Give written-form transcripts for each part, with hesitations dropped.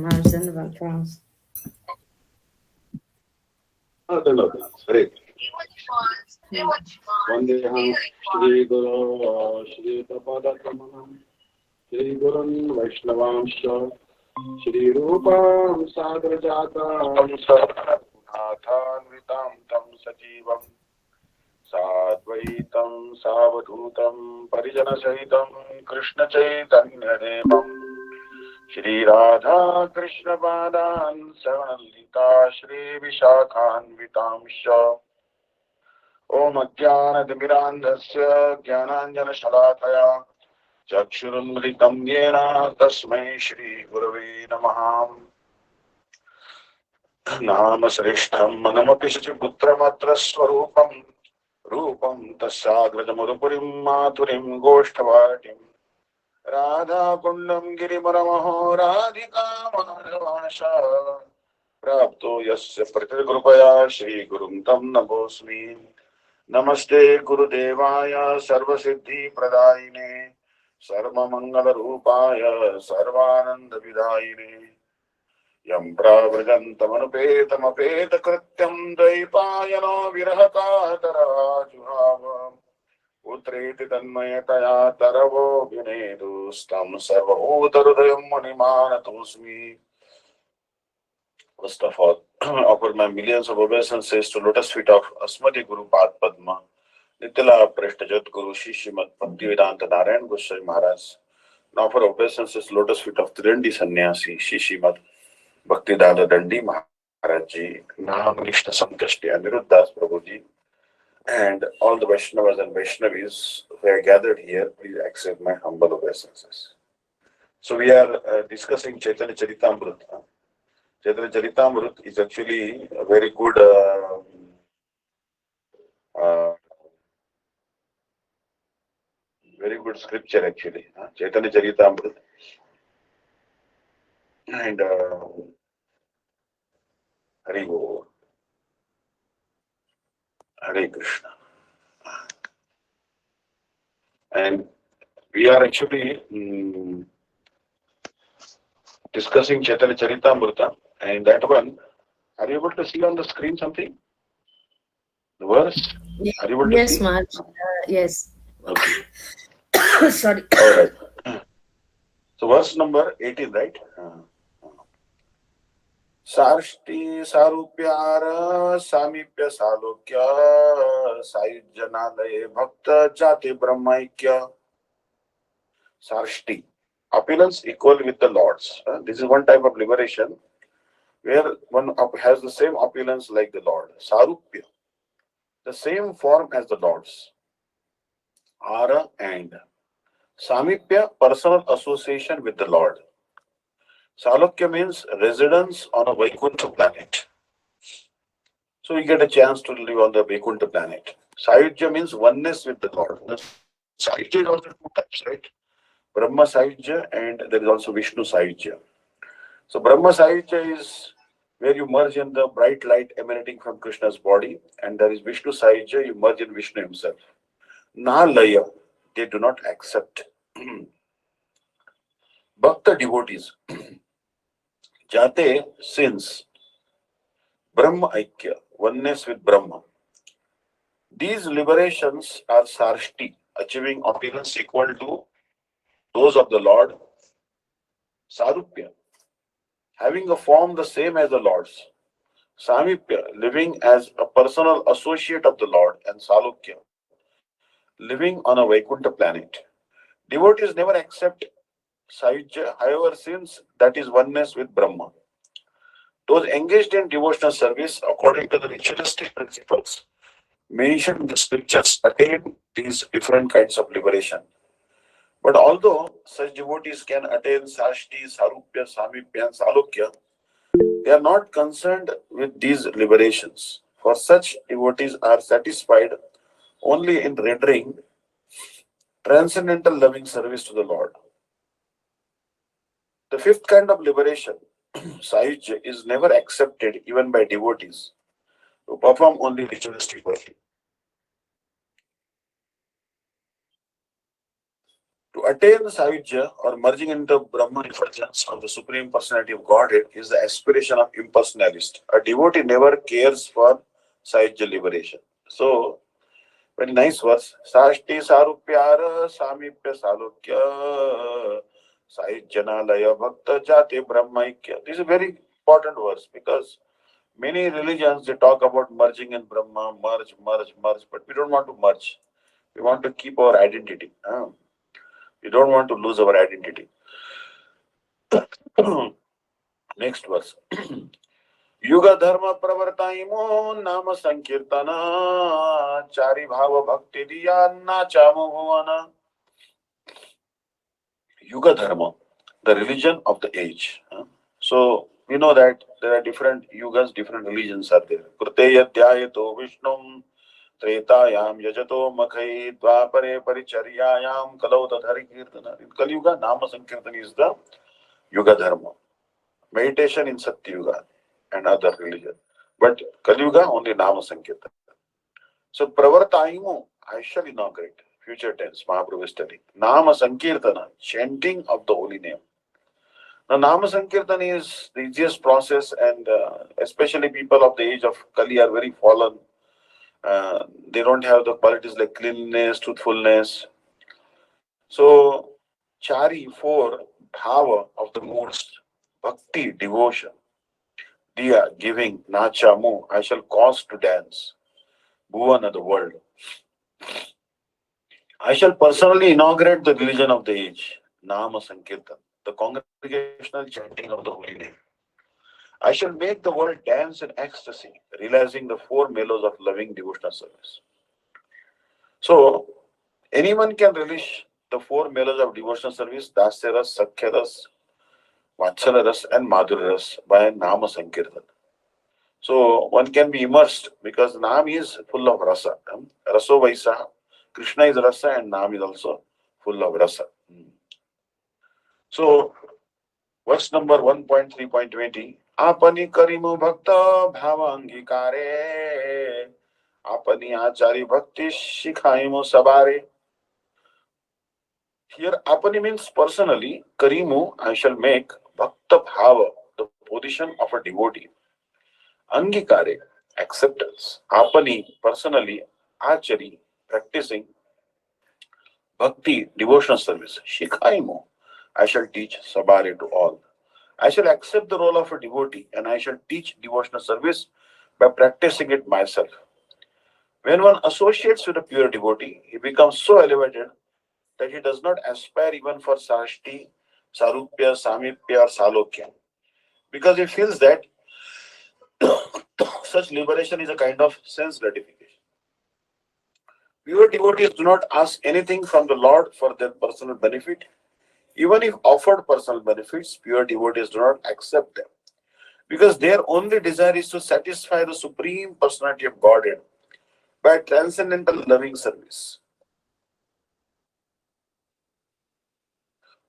Margin backgrounds. Hare Vandeham Shri Guru Shri Tapadakamalam Shri Gurun Vaishnavansha Shri Rupam Sagrajatam Nathan Vitam Tam Sajivam Sadvaitam Savadhutam Parijana Sahitam Krishna Chaitanya Devam Shri Radha Krishna Padan Savanalita Shri Vishakhan Vitamsha Om Ajnanatimirandhasya Jnananjanashalakaya Chakshurunmritam Yena Tasmai Shri Gurave Namaha Namasrishtham Manamapi Putramatra Swarupam Rupam Tasyagrajamurupurim Maturim Goshtavatim Radha Kundam Girimaramaho Radhika Madhavasha Prapto Yasya Pratirikrupaya Shri Gurum Tam Nabosmi Namaste Gurudevaya Sarvasiddhi Pradayine Sarvamangala Rupaya Sarvananda Vidayine Yam Pravrajantamanupeta Krityam Dvaipayano Virahata Tarajuhava Utreti Tanmayataya Taravo Vinedu Stam Sarvabhutarudayam Manimanatosmi. First of all, offer my millions of obeisances to lotus feet of Asmati Guru Pad Padma, Nitila Preshtajat Guru Shishimat Bhaktivedanta Narayan Goswami Maharaj. Now offer obeisances to lotus feet of Trindi Sannyasi Shishimat Bhaktivedanta Dandi Maharaj Ji, Nam Nishta Sankashti Aniruddhas Prabhuji, and all the Vaishnavas and Vaishnavis who are gathered here, please accept my humble obeisances. So we are discussing Chaitanya Charitamrita. Chaitanya Charitamrita is actually a very good uh, scripture actually. Chaitanya Charitamrita and Hari Bo, Hare Krishna. And we are actually discussing Chaitanya Charitamrita, and that one, are you able to see on the screen something? The verse? Are you able to Yes, see? Marg. Yes. Okay. Sorry. All right. So verse number 18, right? Sarshti Sarupyara Samipya Salokya Saयुjanalaye Bhakta Jati Brahmaikya. Sarshti. Opulence equal with the Lord's. This is one type of liberation where one has the same opulence like the Lord. Sarupya. The same form as the Lord's. Ara and Samipya, personal association with the Lord. Salokya means residence on a Vaikuntha planet. So you get a chance to live on the Vaikuntha planet. Sayujya means oneness with the Lord. The Sayujya is also two types, right? Brahma Sayujya and there is also Vishnu Sayujya. So Brahma Sayujya is where you merge in the bright light emanating from Krishna's body, and there is Vishnu Sayujya, you merge in Vishnu himself. Na Laya, they do not accept. Bhakta devotees, Jate sins, Brahma Aikya, oneness with Brahma. These liberations are sarshti, achieving opulence equal to those of the Lord, sarupya, having a form the same as the Lord's, samipya, living as a personal associate of the Lord, and salukya, living on a Vaikuntha planet. Devotees never accept Sayujya, however, since that is oneness with Brahma. Those engaged in devotional service according to the ritualistic principles mentioned in the scriptures attain these different kinds of liberation. But although such devotees can attain Sashti, Sarupya, Samipya, and Salukya, they are not concerned with these liberations. For such devotees are satisfied only in rendering transcendental loving service to the Lord. The fifth kind of liberation, Sahijya, is never accepted even by devotees who perform only ritualistic worship. To attain Savijya or merging into Brahman effulgence of the Supreme Personality of Godhead is the aspiration of impersonalist. A devotee never cares for Savijya liberation. So, very nice verse. Sashti Sarupyara Samipya Salukya Sahijanalaya Bhakta Jati Brahmaikya. This is a very important verse because many religions they talk about merging in Brahma, merge, but we don't want to merge. We want to keep our identity. We don't want to lose our identity. Next verse. युग धर्म प्रवर्ताइमो नाम संकीर्तन चारि भाव भक्ति दिया नाचामो भुवन. Yuga Dharma, the religion of the age. So we know that there are different yugas, different religions are there. Kriteya dhyayato Vishnum Tretayam Yajato Makhai Dvapare Paricharyayam Kalau Tadhari Kirtana. In Kali Yuga, Nama Sankirtan is the Yuga Dharma. Meditation in Satya Yuga and other religion. But Kali Yuga only Nama Sankirtan. So Pravartaimo, I shall inaugurate. Future tense, Mahaprabhu is telling. Nama Sankirtana, chanting of the holy name. Now, Nama Sankirtan is the easiest process, and especially people of the age of Kali are very fallen. They don't have the qualities like cleanliness, truthfulness. So, Chari, four, bhava of the moods, bhakti, devotion, diya, giving, nachamu, I shall cause to dance, bhuvana, the world. I shall personally inaugurate the religion of the age, Nama Sankirtan, the congregational chanting of the holy name. I shall make the world dance in ecstasy, realizing the four mellows of loving devotional service. So, anyone can relish the four mellows of devotional service, Dasyaras, Sakhyaras, Vatsalaras, and Madhuraras by Nama Sankirtan. So, one can be immersed because Nam is full of rasa. Raso Vaisa, Krishna is rasa, and Nam is also full of rasa. So, verse number 1.3.20. आपनी करीमु भक्त भाव अंगीकारे आपनी आचारी भक्ति शिखाइमु sabare. Here apani means personally, karimu I shall make bhakta bhava, the position of a devotee. Angikare, acceptance. Apani personally, achari, practicing bhakti, devotional service. Shikhaimu, I shall teach sabare to all. I shall accept the role of a devotee and I shall teach devotional service by practicing it myself. When one associates with a pure devotee, he becomes so elevated that he does not aspire even for Sarashti, Sarupya, Samipya, or Salokya. Because he feels that such liberation is a kind of sense gratification. Pure devotees do not ask anything from the Lord for their personal benefit. Even if offered personal benefits, pure devotees do not accept them. Because their only desire is to satisfy the Supreme Personality of Godhead by transcendental loving service.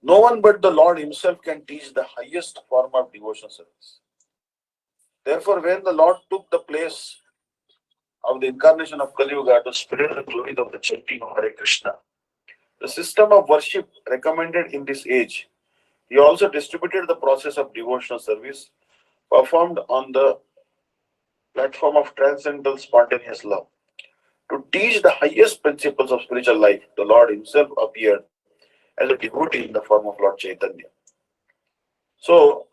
No one but the Lord Himself can teach the highest form of devotional service. Therefore, when the Lord took the place of the incarnation of Kali Yuga to spread the glory of the chanting of Hare Krishna, the system of worship recommended in this age, He also distributed the process of devotional service performed on the platform of transcendental spontaneous love. To teach the highest principles of spiritual life, the Lord Himself appeared as a devotee in the form of Lord Chaitanya. So,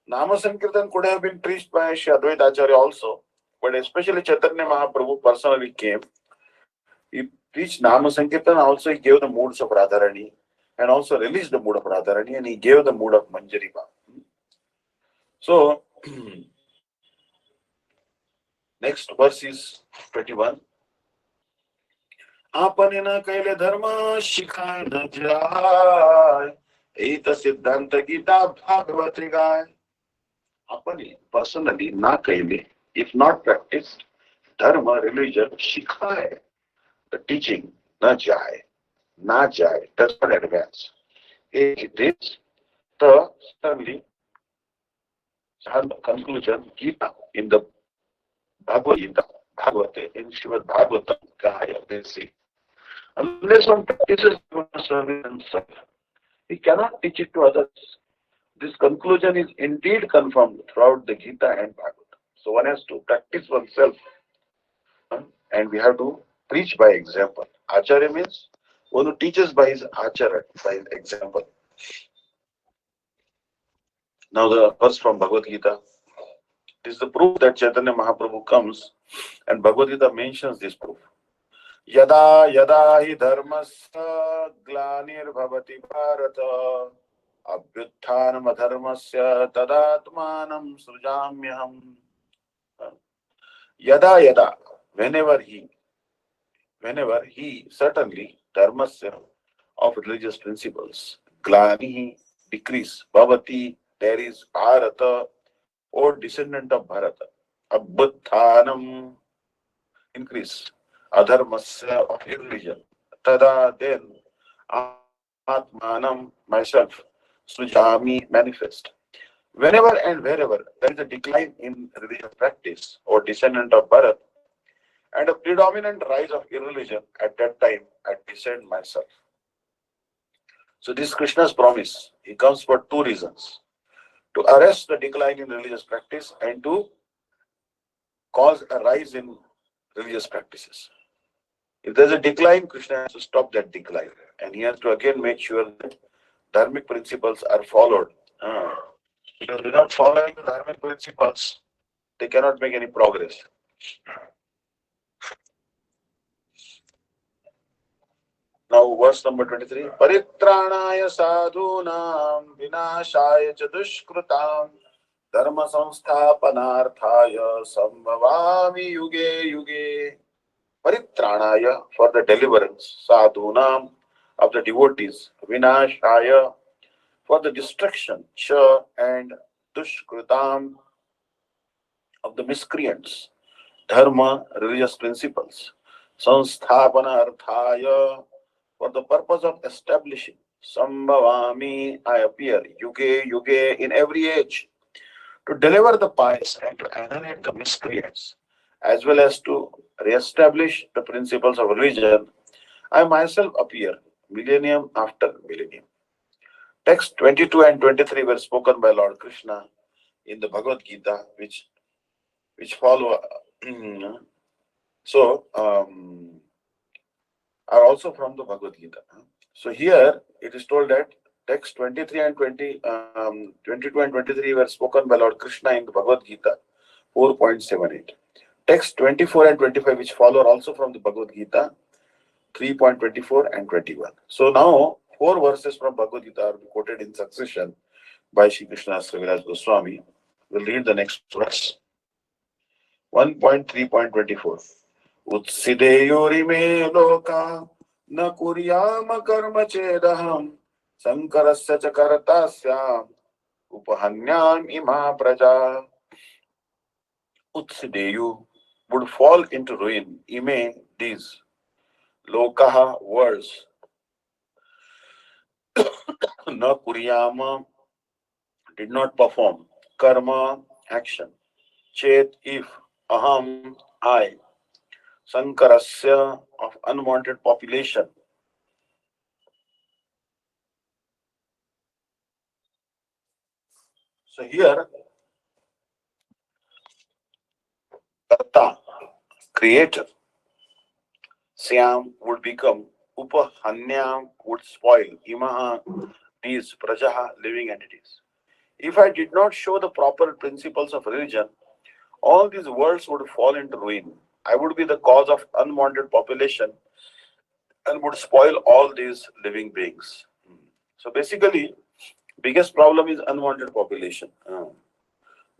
Nama Sankirtan could have been preached by Shri Advaita Acharya also, but especially Chaitanya Mahaprabhu personally came. He preached Nama Sankirtan, also he gave the moods of Radharani and also released the mood of Radharani and he gave the mood of Manjariba. So, next verse is 21. आपने न कैले धर्म शिखाए न जाय एक सिद्धांत गीता भागवत गाय. Apani personally na kaile, if not practiced, dharma, religion, shikhaye, the teaching, na jai, does not advance. It is the certainly conclusion Gita in the Bhagavad Gita, Bhagavate, in Srimad Bhagavatam, Gaya, they say, Unless one practices devotional service himself, he cannot teach it to others. This conclusion is indeed confirmed throughout the Gita and Bhagavad. So one has to practice oneself, and we have to preach by example. Acharya means one who teaches by his achara, by his example. Now the verse from Bhagavad Gita. This is the proof that Chaitanya Mahaprabhu comes, and Bhagavad Gita mentions this proof. यदा यदा हि धर्मस्य ग्लानिर्भवति Bharat अभ्युत्थानमधर्मस्य तदात्मानं सृजाम्यहम्. Yada yada, whenever he certainly dharmasya of religious principles, glani decrease, bhavati there is bharata or descendant of Bharata, abhutthanam increase, adharmasya of irreligion, tada then atmanam myself, sujami manifest. Whenever and wherever there is a decline in religious practice or descendant of Bharat and a predominant rise of irreligion, at that time I descend myself. So this is Krishna's promise. He comes for two reasons: to arrest the decline in religious practice and to cause a rise in religious practices. If there's a decline, Krishna has to stop that decline. And he has to again make sure that dharmic principles are followed. Ah, because without following the dharmic principles, they cannot make any progress. Now, verse number 23. Paritranaya sadhunam vinashaya cha dushkrutam dharma samsthapanarthaya sambhavami yuge yuge. Paritranaya for the deliverance, sadhunam of the devotees, vinashaya for the destruction, cha and dushkrutam of the miscreants, dharma religious principles, samsthapana arthaya for the purpose of establishing, sambhavami I appear, yuge yuge in every age, to deliver the pious and to annihilate the miscreants, as well as to re-establish the principles of religion. I myself appear millennium after millennium. Text 22 and 23 were spoken by Lord Krishna in the Bhagavad Gita, which follow. so are also from the Bhagavad Gita. So here it is told that text 23 and 22 and 23 were spoken by Lord Krishna in the Bhagavad Gita 4.78. Text 24 and 25 which follow are also from the Bhagavad Gita 3.24 and 21. So now four verses from Bhagavad Gita are quoted in succession by Shri Krishna Srivilas Goswami. We'll read the next verse. 1.3.24. उत्सिदेयोरिमे लोका न कुर्याम कर्म चेदहम शंकरस्य च कर्ता स्याम उपहन्याम इमा प्रजा. Utsideyu would fall into ruin. Ime these lokaha words na kuryama did not perform karma action. Chet if aham I sankarasya of unwanted population. So here karta creator Syam would become Upahanyam would spoil Imaha these Prajaha living entities. If I did not show the proper principles of religion, all these worlds would fall into ruin. I would be the cause of unwanted population and would spoil all these living beings. So basically, biggest problem is unwanted population.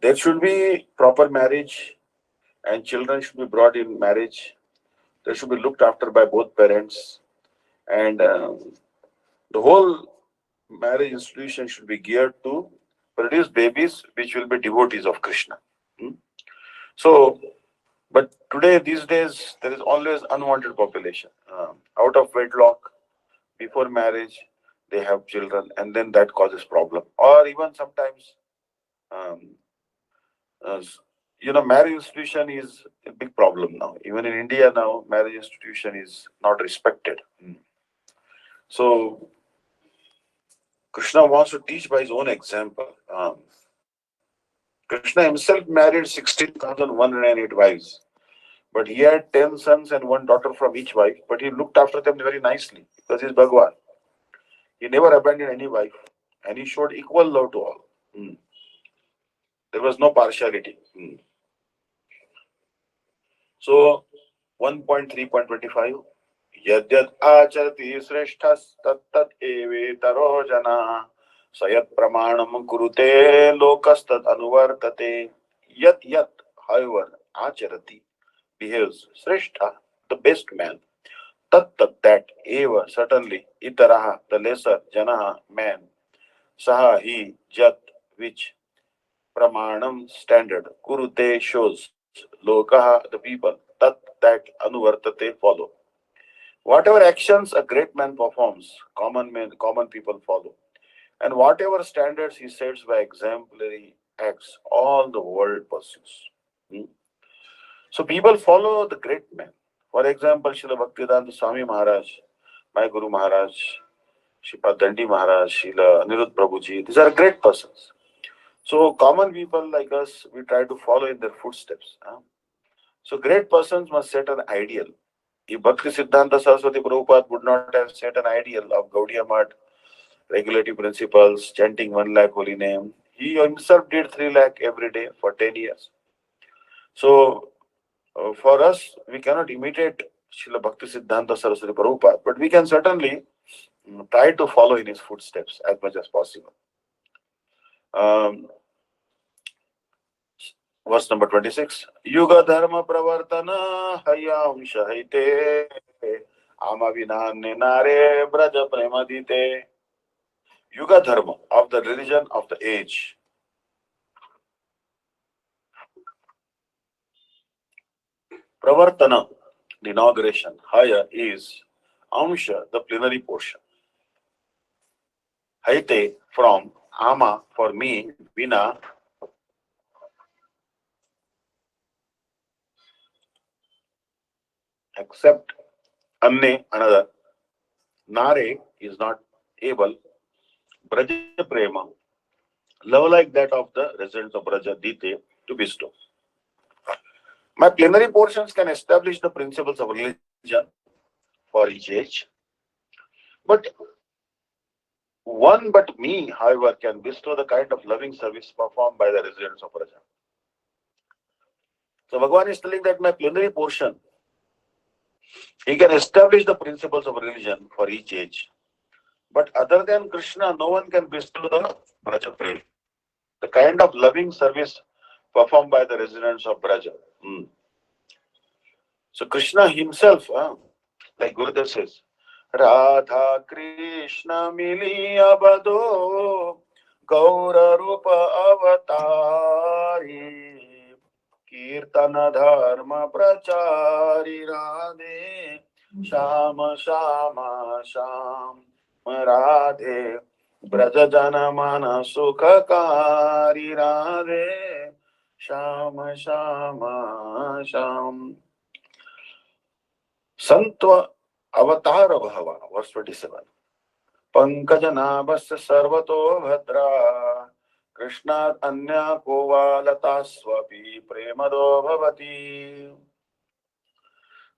There should be proper marriage and children should be brought in marriage. They should be looked after by both parents and the whole marriage institution should be geared to produce babies which will be devotees of Krishna. Hmm? So, but today, these days, there is always unwanted population. Out of wedlock, before marriage, they have children, and then that causes problem. Or even sometimes, um, uh, Marriage institution is a big problem now. Even in India now, marriage institution is not respected. So Krishna wants to teach by his own example. Krishna himself married 16,108 wives, but he had 10 sons and one daughter from each wife, but he looked after them very nicely because he's Bhagwan. He never abandoned any wife and he showed equal love to all. Hmm. There was no partiality. So 1.3.25 यद्यद् आचरति श्रेष्ठस्तत्तद् एवेतरो जनाः स यत् प्रमाणं कुरुते लोकस्तद् अनुवर्तते यत् यत् however आचरति behaves shrestha the best man tat tat that eva certainly itaraha the lesser janaha man saha he jat which pramanam standard kurute shows lokaha the people tat that anuvartate follow. Whatever actions a great man performs, common people follow. And whatever standards he sets by exemplary acts, all the world pursues. Hmm. So people follow the great men. For example, Srila Bhaktivedanta Swami Maharaj, my Guru Maharaj, Sripad Dandi Maharaj, Srila Anirudh Prabhuji, these are great persons. So common people like us, we try to follow in their footsteps. So great persons must set an ideal. If Bhakti Siddhanta Saraswati Prabhupada would not have set an ideal of Gaudiya Math, regulative principles, chanting 1 lakh holy name, he himself did 3 lakh every day for 10 years. So for us, we cannot imitate Srila Bhakti Siddhanta Saraswati Prabhupada, but we can certainly try to follow in his footsteps as much as possible. Um, verse number 26 Yuga Dharma Pravartana Hayam Shahite Amavinane Nare Braja Premadite. Yuga Dharma of the religion of the age. Pravartana, the inauguration. Haya is Amsha, the plenary portion. Haite from Ama for me, Vina, except Anne another. Nare is not able. Braja Prema, love like that of the residents of Braja Dite to bestow. My plenary portions can establish the principles of religion for each age, but one but me, however, can bestow the kind of loving service performed by the residents of Braja. So Bhagavan is telling that my plenary portion, he can establish the principles of religion for each age. But other than Krishna, no one can bestow the Braja Prem, the kind of loving service performed by the residents of Braja. So Krishna himself, like Gurudev says, Radha Krishna Mili Abado Gaura Rupa Avatari Kirtana Dharma Prachari Radhe Shama Shama Sham Radhe Brajajana Mana Sukhakari Radhe Shama Shama Sham Santva Avatar Bhava, verse 27. Pankajanaಭಸ್ಯ सर्वतो भद्रा कृष्णात् अन्या को वा लतास्वपि प्रेमदो भवति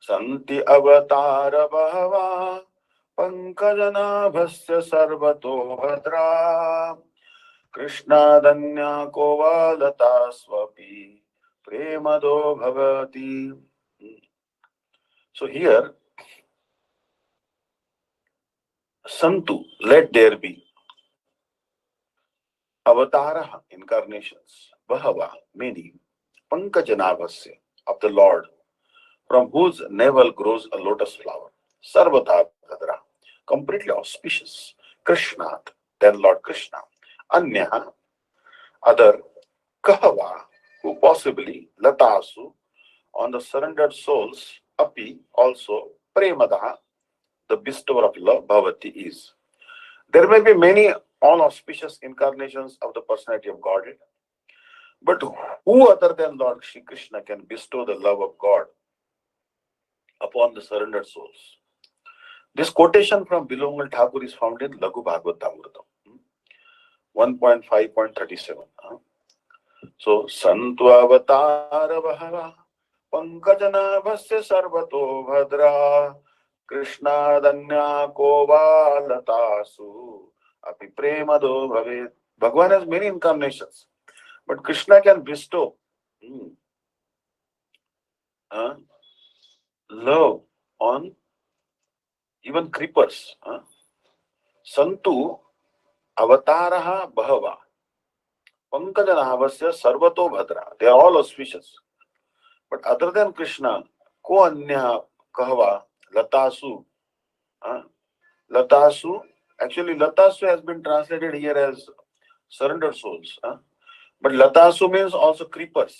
सन्ति अवतार बहवा पंकजनाभस्य सर्वतो भद्रा कृष्णादन्या को वा लतास्वपि प्रेमदो भवति. So here Santu, let there be. Avatara, incarnations. Bahava, many. Pankajanavasya, of the Lord, from whose navel grows a lotus flower. Sarvata Bhadra, completely auspicious. Krishnat, then Lord Krishna. Anya, other. Kahava, who possibly. Latasu, on the surrendered souls. Api, also. Premadaha, the bestower of love. Bhavati is. There may be many all auspicious incarnations of the personality of Godhead, but Who other than Lord Shri Krishna can bestow the love of God upon the surrendered souls? This quotation from Bilomal Thakur is found in Laghu Bhagavatamritam 1.5.37. So, Santu Avatar Bhava Pankajanaಭಸ್ಯ सर्वतो भद्रा Krishna Danya Kovalatasu Api Premado Bhavet. Bhagwan has many incarnations, but Krishna can bestow hmm, uh, love on even creepers. Santu Avataraha Bhava Pankajanaಭಸ್ಯ Sarvato Bhadra. They are all auspicious. But other than Krishna, ko anya kahva latasu. Uh, latasu. Actually, latasu has been translated here as surrendered souls. But latasu means also creepers.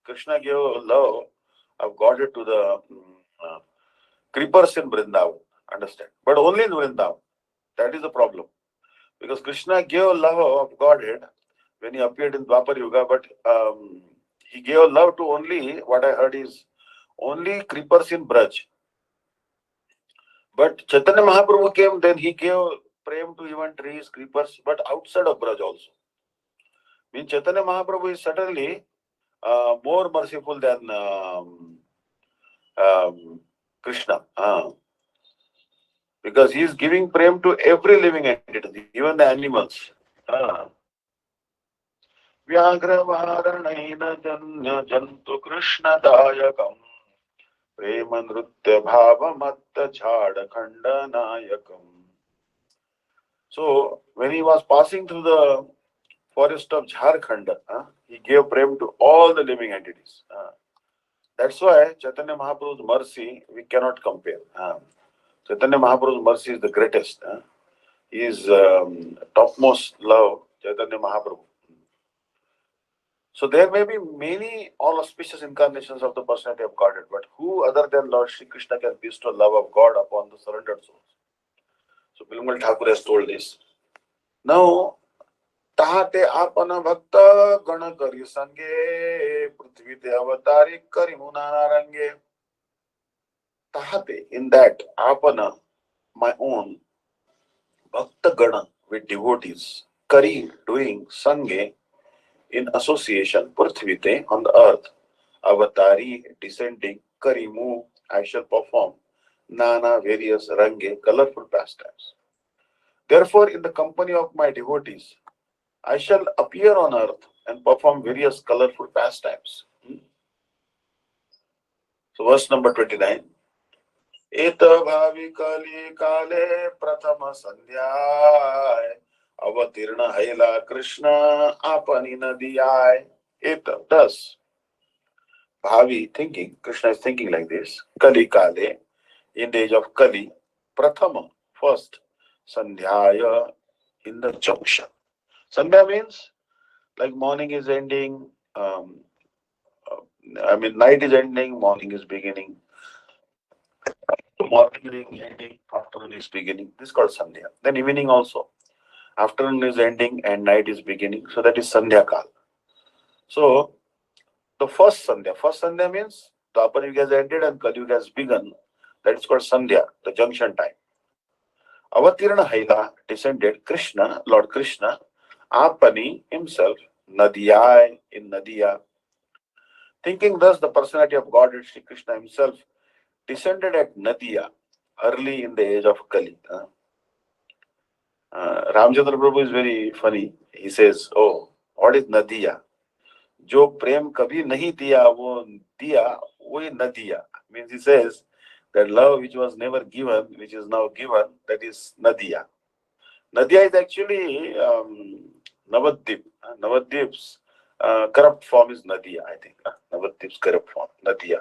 Krishna gave love of Godhead to the uh, creepers in Vrindavan. Understand? But only in Vrindavan. That is the problem. Because Krishna gave love of Godhead when he appeared in Dwapar Yuga, but he gave love to only, what I heard is, only creepers in Braj. But Chaitanya Mahaprabhu came, then he gave prem to even trees, creepers, but outside of Braj also. Means Chaitanya Mahaprabhu is certainly more merciful than um, Krishna. Because he is giving prem to every living entity, even the animals. व्याघ्रवारणेन जन्य जन्तु कृष्णदायकम् प्रेम नृत्य भावमत्त झाडखण्डनायकम्. So when he was passing through the forest of Jharkhand, he gave prem to all the living entities. That's why Chaitanya Mahaprabhu's mercy we cannot compare. Chaitanya Mahaprabhu's mercy is the greatest. He is topmost love, Chaitanya Mahaprabhu. So there may be many all auspicious incarnations of the personality of Godhead, but who other than Lord Shri Krishna can bestow love of God upon the surrendered souls? So Bilomal Thakur has told this. Now, tahate apana bhakta gana kari sange prithvi te avatari kari munana range. Tahate, in that apana, my own bhakta gana with devotees, kari doing sange in association, prithvite on the earth, avatari descending, karimu I shall perform, nana various range colorful pastimes. Therefore, in the company of my devotees, I shall appear on earth and perform various colorful pastimes. So, verse number 29. Eta bhavi kali kale prathama sandhyay avatirna haila Krishna apani nadiyay. Eta, thus, bhavi thinking, Krishna is thinking like this. Kali kale, in the age of Kali, prathama, first, sandhyaya, in the junction. Sandhya means like morning is ending, night is ending, morning is beginning. Morning is ending, afternoon is beginning. This is called Sandhya. Then evening also. Afternoon is ending and night is beginning. So that is Sandhya Kal. So the first Sandhya means Dwapar Yuga has ended and Kali Yuga has begun. That is called Sandhya, the junction time. Avatirna Haila descended Krishna, Lord Krishna, Apani himself, Nadiyai in Nadiya. Thinking thus, the personality of God, Sri Krishna himself, descended at Nadiya early in the age of Kali. Ramchandra Prabhu is very funny. He says, "Oh, what is Nadiya? जो प्रेम कभी नहीं दिया वही न दिया." Means he says that love which was never given, which is now given, that is Nadiya. Nadiya is actually Navadvip. Navadvip's corrupt form is Nadiya, I think. Navadvip's corrupt form, Nadiya.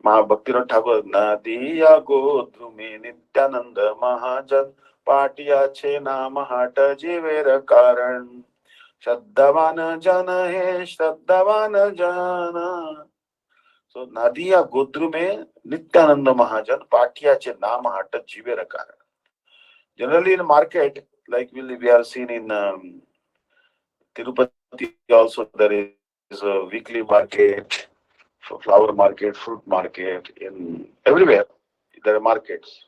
Mahabhaktivinoda Thakur, Nadiya Godrume Nityananda Mahajan Patiya Che Namahata Jivera Karan Shraddhavana Jana He Shraddhavana Jana. So Nadiya Godrume Nityananda Mahajan Patiya Che Namahata Jivera Karan. Generally in market, like we have seen in Tirupati also, there is is a weekly market, flower market, fruit market, in everywhere. There are markets,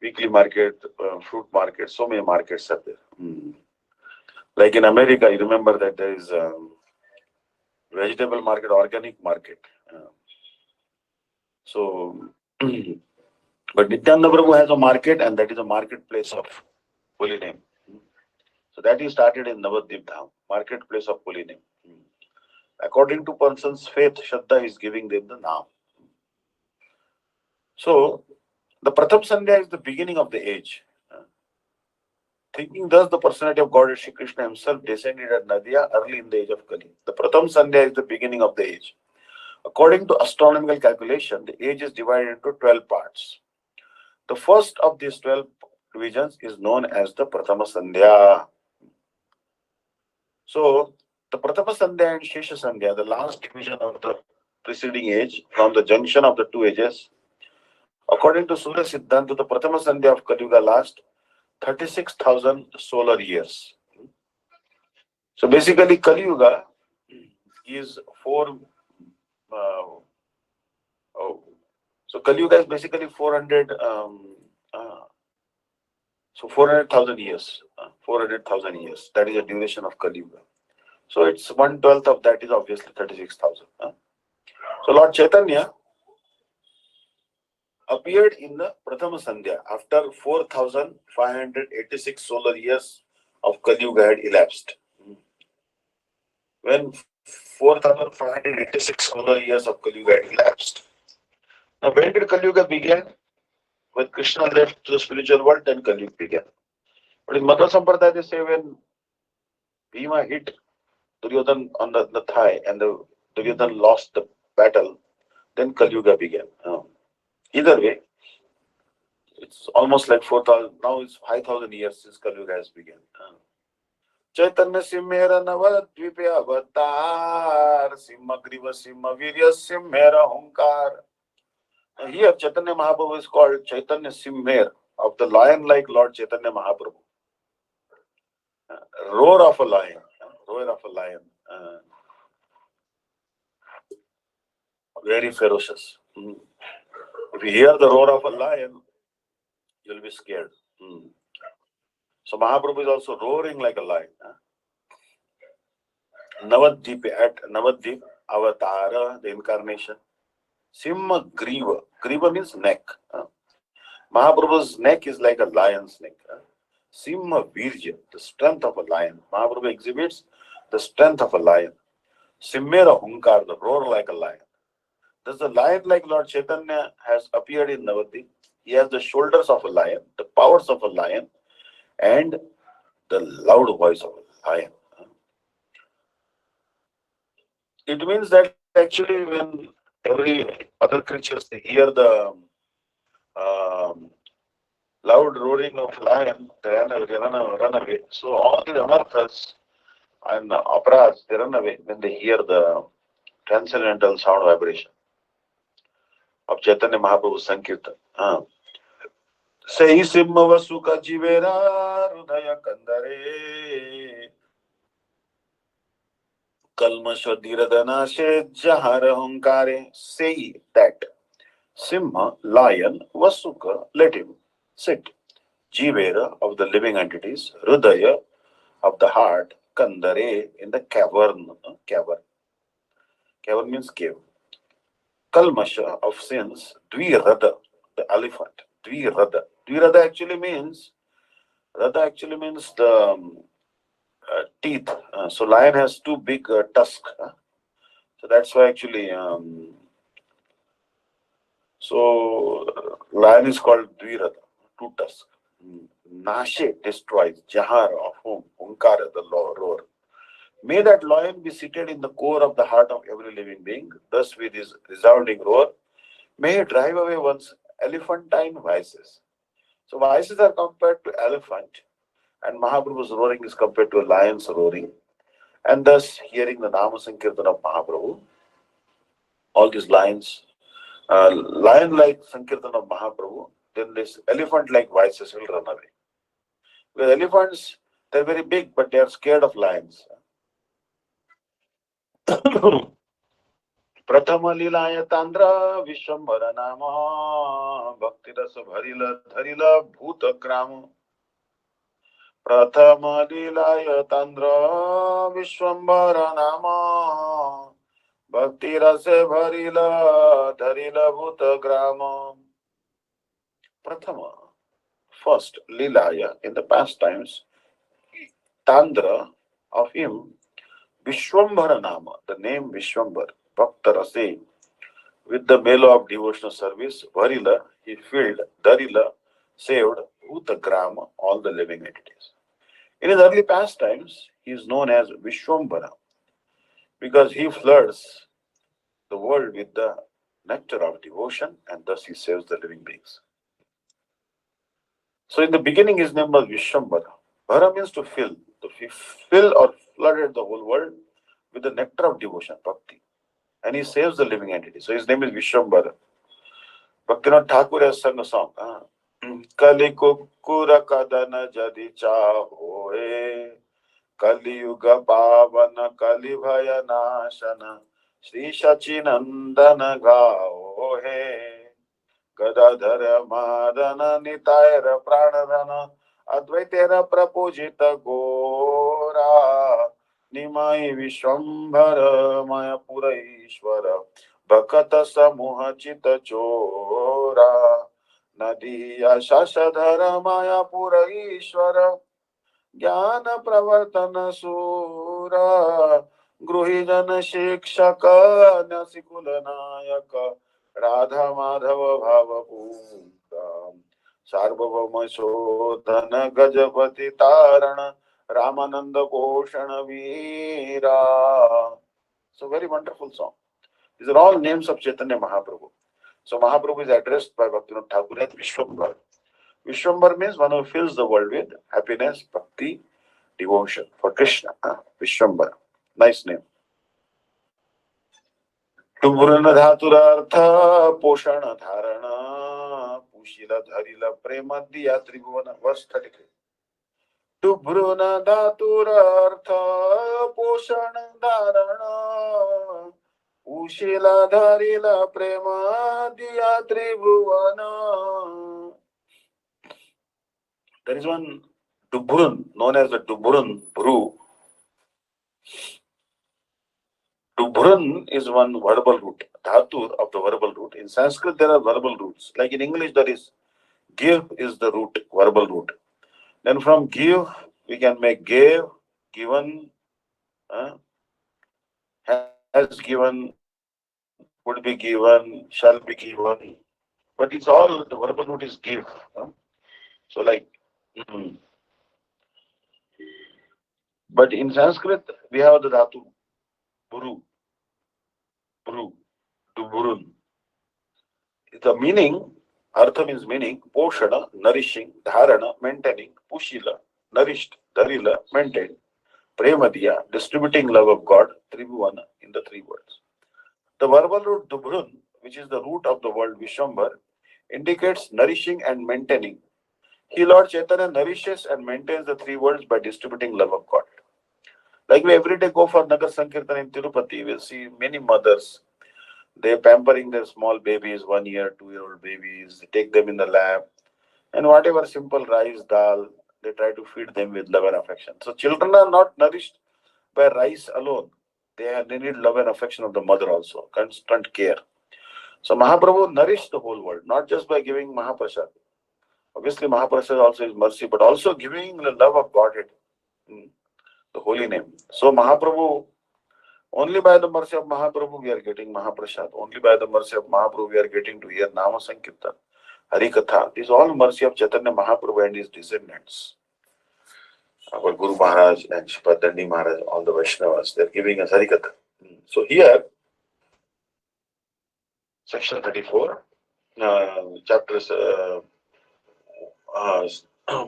weekly market, fruit market, so many markets are there. Like in America, you remember that there is vegetable market, organic market. So, but Nityananda Prabhu has a market, and that is a marketplace of holy name. So that he started in Navadvip Dham, marketplace of holy name. According to person's faith, Shraddha is giving them the Naam. So the Pratham Sandhya is the beginning of the age. Thinking thus, the personality of Godhead Shri Krishna himself descended at Nadia early in the age of Kali. The Pratham Sandhya is the beginning of the age. According to astronomical calculation, the age is divided into 12 parts. The first of these 12 divisions is known as the Prathama Sandhya. So, the Prathama Sandhya and Shesha Sandhya, the last division of the preceding age, from the junction of the two ages, according to Surya Siddhanta, the Prathama Sandhya of Kali Yuga lasts 36,000 solar years. So, basically, Kali Yuga is four. Uh, oh, so, Kali Yuga is basically 400. Uh, So 400,000 years, 400,000 years. That is the duration of Kali Yuga. So it's 1/12 of that is obviously 36,000. So Lord Chaitanya appeared in the Prathama Sandhya after 4,586 solar years of Kali Yuga had elapsed. When 4,586 solar years of Kali Yuga had elapsed. Now when did Kali Yuga begin? When Krishna left the spiritual world, then Kali Yuga began. But in Madhva Sampradaya they say when Bhima hit Duryodhan on the thigh, and the Duryodhan lost the battle, then Kali Yuga began. Either way, it's almost like 4,000, now it's 5,000 years since Kali Yuga has begun. Chaitanya Simhera Navadvipe Avatar, Simhagriva Simhavirya Simhera Hunkar. Here, Chaitanya Mahaprabhu is called Chaitanya Simher, of the lion like Lord Chaitanya Mahaprabhu. Roar of a lion, roar of a lion. Very ferocious. If you hear the roar of a lion, you'll be scared. So Mahaprabhu is also roaring like a lion. Navadvip, at Navadvip, Avatara, the incarnation. Simha Griva. Griva means neck. Mahaprabhu's neck is like a lion's neck. Simha Virja, the strength of a lion. Mahaprabhu exhibits the strength of a lion. Simhera Hunkar, the roar like a lion. Thus the lion like Lord Chaitanya has appeared in Navadvip. He has the shoulders of a lion, the powers of a lion, and the loud voice of a lion. It means that actually when every other creatures they hear the um, loud roaring of lion, they run away. So all the anarthas and operas, they run away when they hear the transcendental sound vibration of Chaitanya Mahaprabhu's Sankirtan. Sei Simha Vasuka Jivera Rudaya Kandare Kalmashodhiradhanashe Jahara Hunkare. Say that Simha, lion, Vasuka, let him sit. Jivera, of the living entities, Rudaya, of the heart, Kandare, in the cavern. Cavern. Cavern means cave. Kalmasha, of sins, Dvirada, the elephant. Dvirada. Dvirada actually means the teeth. So lion has two big tusks. So that's why actually, lion is called Dvirada, two tusks. Nashe destroys, Jahar of whom, Unkara, the roar. May that lion be seated in the core of the heart of every living being, thus with his resounding roar, may he drive away one's elephantine vices. So vices are compared to elephant, and Mahaprabhu's roaring is compared to a lion's roaring. And thus, hearing the Nama Sankirtan of Mahaprabhu, all these lions, lion-like Sankirtan of Mahaprabhu, then this elephant-like vices will run away. Because elephants, they're very big, but they are scared of lions. प्रथम लीलाय तांद्र विश्वंभर नाम भक्तिरस भरिल धरिल भूत ग्राम प्रथम लीलाय तांद्र विश्वंभर नाम भक्तिरस भरिल धरिल भूत ग्राम प्रथम first Lilaya in the past times, Tandra of him, Vishwambhara Nama, the name Vishwambar, Bhakta Rase, with the melo of devotional service, Varila, he filled, Darila, saved, Utagrama, all the living entities. In his early past times, he is known as Vishwambhara because he floods the world with the nectar of devotion and thus he saves the living beings. So in the beginning, his name was Vishwambara. Vara means to fill, fill or flooded the whole world with the nectar of devotion, bhakti. And he saves the living entity. So his name is Vishwambara. Bhaktivinoda Thakur has sung a song. Kali kukura kadana jadi chahoe. Kali yuga pavana kali bhaya nashana. Shri Shachinandana gao he. Gadadhar Madan नितायर प्राणधन अद्वैतेर प्रपूजित गोरा निमाई विश्वंभर मायापुर ईश्वर भकत समूह चित चोरा नदिया शशधर मायापुर ईश्वर ज्ञान प्रवर्तन सूर गृहीजन शिक्षक नसिकुल नायक राधा माधव भाव पूरा सार्वभौम शोधन गजपति तारण रामानंद पोषण वीरा. So very wonderful song. These are all names of Chaitanya Mahaprabhu. So Mahaprabhu is addressed by Bhaktivinoda Thakur as Vishwambar. Vishwambar means one who fills the world with happiness, bhakti, devotion for Krishna. Vishwambar. Nice name. टुभुरन धातुरार्थ पोषण धारण पुशील धरिल प्रेम दिया त्रिभुवन वर्ष 33. टुभ्रुन धातुरार्थ पोषण धारण पुशील धरिल प्रेम दिया त्रिभुवन. There is one Dubhrun known as the Dubhrun Bhru. Dubhrun is one verbal root, dhatu of the verbal root. In Sanskrit, there are verbal roots. Like in English, there is give is the root, verbal root. Then from give, we can make gave, given, has given, would be given, shall be given. But it's all, the verbal root is give. So like, mm. But in Sanskrit, we have the dhatu, buru, buru, duburun. The meaning, artha means meaning, poshana, nourishing, dharana, maintaining, pushila, nourished, dharila, maintained, premadiya, distributing love of God, tribhuvana, in the three words. The verbal root dubhrun, which is the root of the word Vishwambar, indicates nourishing and maintaining. He, Lord Chaitanya, nourishes and maintains the three worlds by distributing love of God. Like we every day go for Nagar Sankirtan in Tirupati, we'll see many mothers. They're pampering their small babies, 1 year, 2 year old babies. They take them in the lap. And whatever simple rice, dal, they try to feed them with love and affection. So children are not nourished by rice alone. They need love and affection of the mother also, constant care. So Mahaprabhu nourished the whole world, not just by giving Mahaprasad. Obviously, Mahaprasad also is mercy, but also giving the love of Godhead, the holy name. So Mahaprabhu, only by the mercy of Mahaprabhu we are getting Mahaprasad. Only by the mercy of Mahaprabhu we are getting to hear Nama Sankirtan, Harikatha. This is all mercy of Chaitanya Mahaprabhu and his descendants. Our Guru Maharaj and Shripat Dandi Maharaj, all the Vaishnavas, they are giving us Harikatha. So here, section 34, chapters, uh,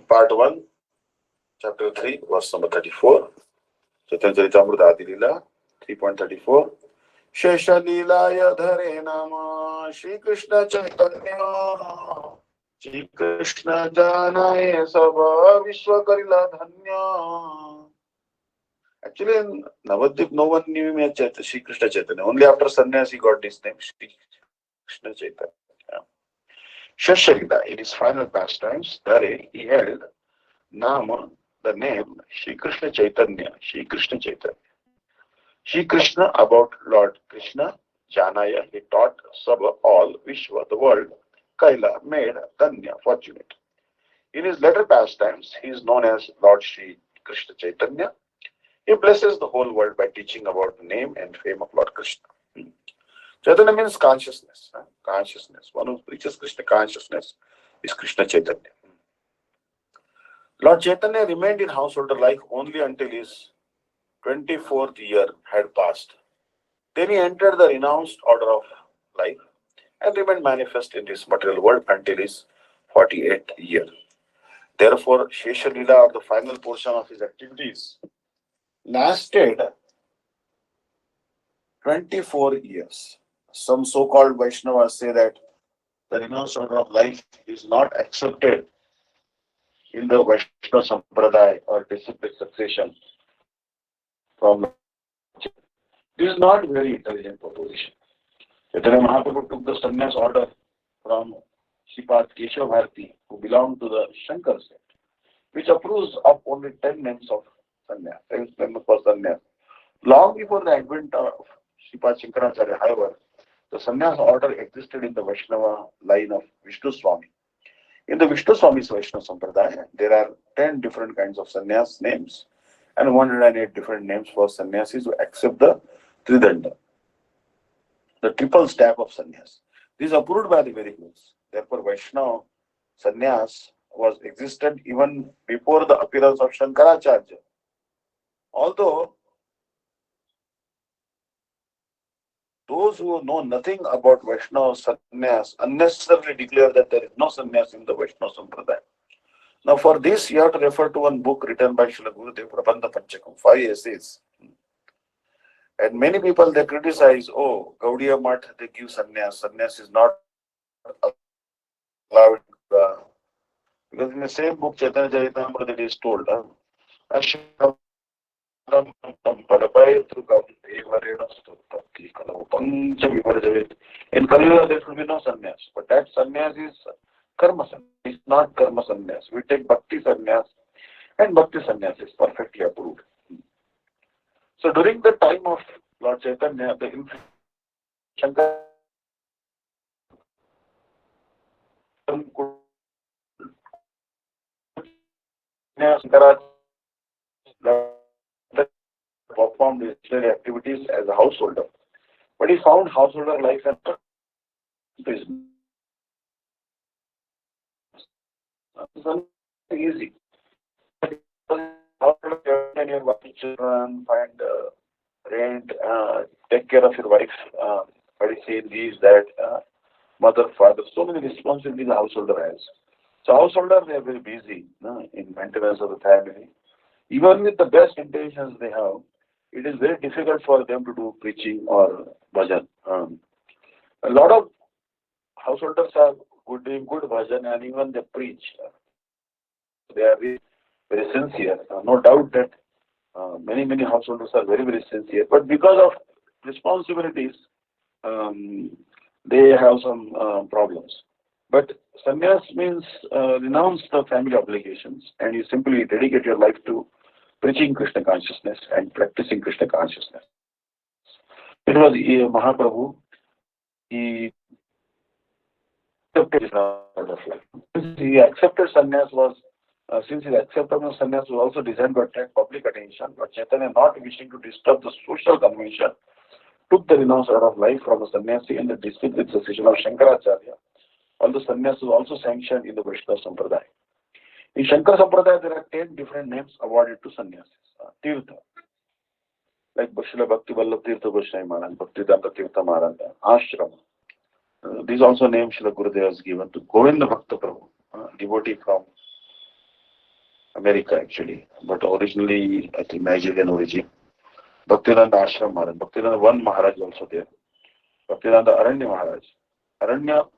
part 1, chapter 3, verse number 34. Chaitanya Charitamrita Adi Leela, 3.34. Shesha Leelaya Dhare Nama Shri Krishna Chaitanya Shri Krishna Janaye Sabha Vishwa Karila Dhanya. Actually, in Navadvip, no one knew him as Shri Krishna Chaitanya. Only after sannyas he got this name, Shri Krishna Chaitanya. Shasharida, in his final pastimes, Dare, he held Nama, the name Shri Krishna Chaitanya, Shri Krishna Chaitanya. Shri Krishna about Lord Krishna, Janaya, he taught Sabha, all, Vishwa, the world, Kaila, made, Danya, fortunate. In his later pastimes, he is known as Lord Shri Krishna Chaitanya. He blesses the whole world by teaching about the name and fame of Lord Krishna. Chaitanya means consciousness. Consciousness. One who preaches Krishna consciousness is Krishna Chaitanya. Lord Chaitanya remained in householder life only until his 24th year had passed. Then he entered the renounced order of life and remained manifest in this material world until his 48th year. Therefore, Shesha Lila, or the final portion of his activities, lasted 24 years. Some so called Vaishnavas say that the renounced order of life is not accepted in the Vaishnava Sampradaya or disciplic succession from Lord Chaitanya. This is not very intelligent proposition. Chaitanya Mahaprabhu took the sannyas order from Sripad Keshav Bharati, who belonged to the Shankar sect, which approves of only 10 names of sannyas, 10 names for sannyas. Long before the advent of Sripad Shankaracharya, however, the sannyas order existed in the Vaishnava line of Vishnu Swami. In the Vishnu Swami's Vaishnava Sampradaya, there are 10 different kinds of sannyas names and 108 different names for sannyasis who accept the Tridanda, the triple staff of sannyas. This is approved by the Vedic laws. Therefore, Vaishnava sannyas was existent even before the appearance of Shankaracharya. Although those who know nothing about Vaishnava sannyas unnecessarily declare that there is no sannyas in the Vaishnava Sampradaya. Now, for this, you have to refer to one book written by Srila Gurudev, Prabandha Panchakam, 5 essays. And many people they criticize, oh, Gaudiya Math, they give sannyas. Sannyas is not allowed in because in the same book, Chaitanya Charitamrita, it is told, in Kaliuga there should be no sannyas, but that sannyas is karma sannyas, it's not karma sannyas. We take bhakti sannyas, and bhakti sannyas is perfectly approved. So during the time of Lord Chaitanya, the influence of performed his activities as a householder. But he found householder life and to his it's easy. And your wife, children, find rent, take care of your wife, medicine, these, that, mother, father, so many responsibilities the householder has. So householder, they are very busy in maintenance of the family. Even with the best intentions they have, it is very difficult for them to do preaching or bhajan. A lot of householders are good, doing good bhajan and even they preach. They are really very sincere. No doubt that many householders are very sincere. But because of responsibilities, um, they have some problems. But sannyas means renounce the family obligations and you simply dedicate your life to preaching Krishna consciousness and practicing Krishna consciousness. It was Mahaprabhu, he accepted his order of life. Since he accepted sannyas was, since his acceptance of sannyas was also designed to attract public attention, but Chaitanya, not wishing to disturb the social convention, took the renounced order of life from a sannyasi and the distinct succession of Shankaracharya. Although sannyas was also sanctioned in the Vaishnava Sampradaya. In Shankara Sampradaya, there are 10 different names awarded to sannyasis. Tirtha, like Bhashila Bhakti Vallabh Tirtha Goswami Maharaj, Bhaktivedanta Tirtha Maharaj, Ashrama. These also names Srila Gurudev has given to Govinda Bhakta Prabhu, devotee from America actually, but originally I think Nigerian origin. Bhaktivedanta Ashram Maharaj, Bhaktivedanta One Maharaj also there. Bhaktivedanta Aranya Maharaj. Aranya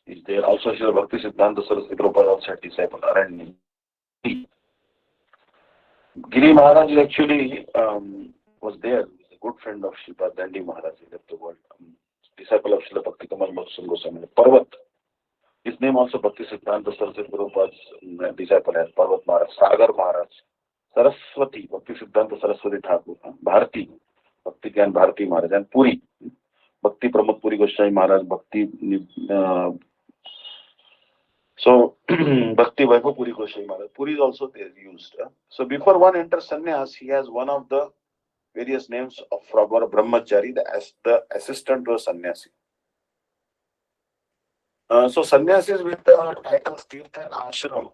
is there. Also Srila Bhakti Siddhanta Saraswati Prabhupada also had disciple Aranya. Giri Maharaj is actually was there, a good friend of Sripad Dandi Maharaj, he left the world, disciple of Srila Bhakti Kamal Madhusudan Goswami. Parvat, his name also Bhakti Siddhanta Saraswati Prabhupada's disciple as Parvat Maharaj, Sagar Maharaj, Saraswati, Bhakti Siddhanta Saraswati Thakur, Bharati, Bhakti Gyan Bharati Maharaj, and Puri, Bhakti Pramod Puri Goswami Maharaj, uh, so Bhakti Vaibhav Puri Goswami Maharaj. Puri is also there used. So before one enters sannyas, he has one of the various names of from our brahmachari, the assistant to a sannyasi. So sannyasis with the title Tirtha and Ashram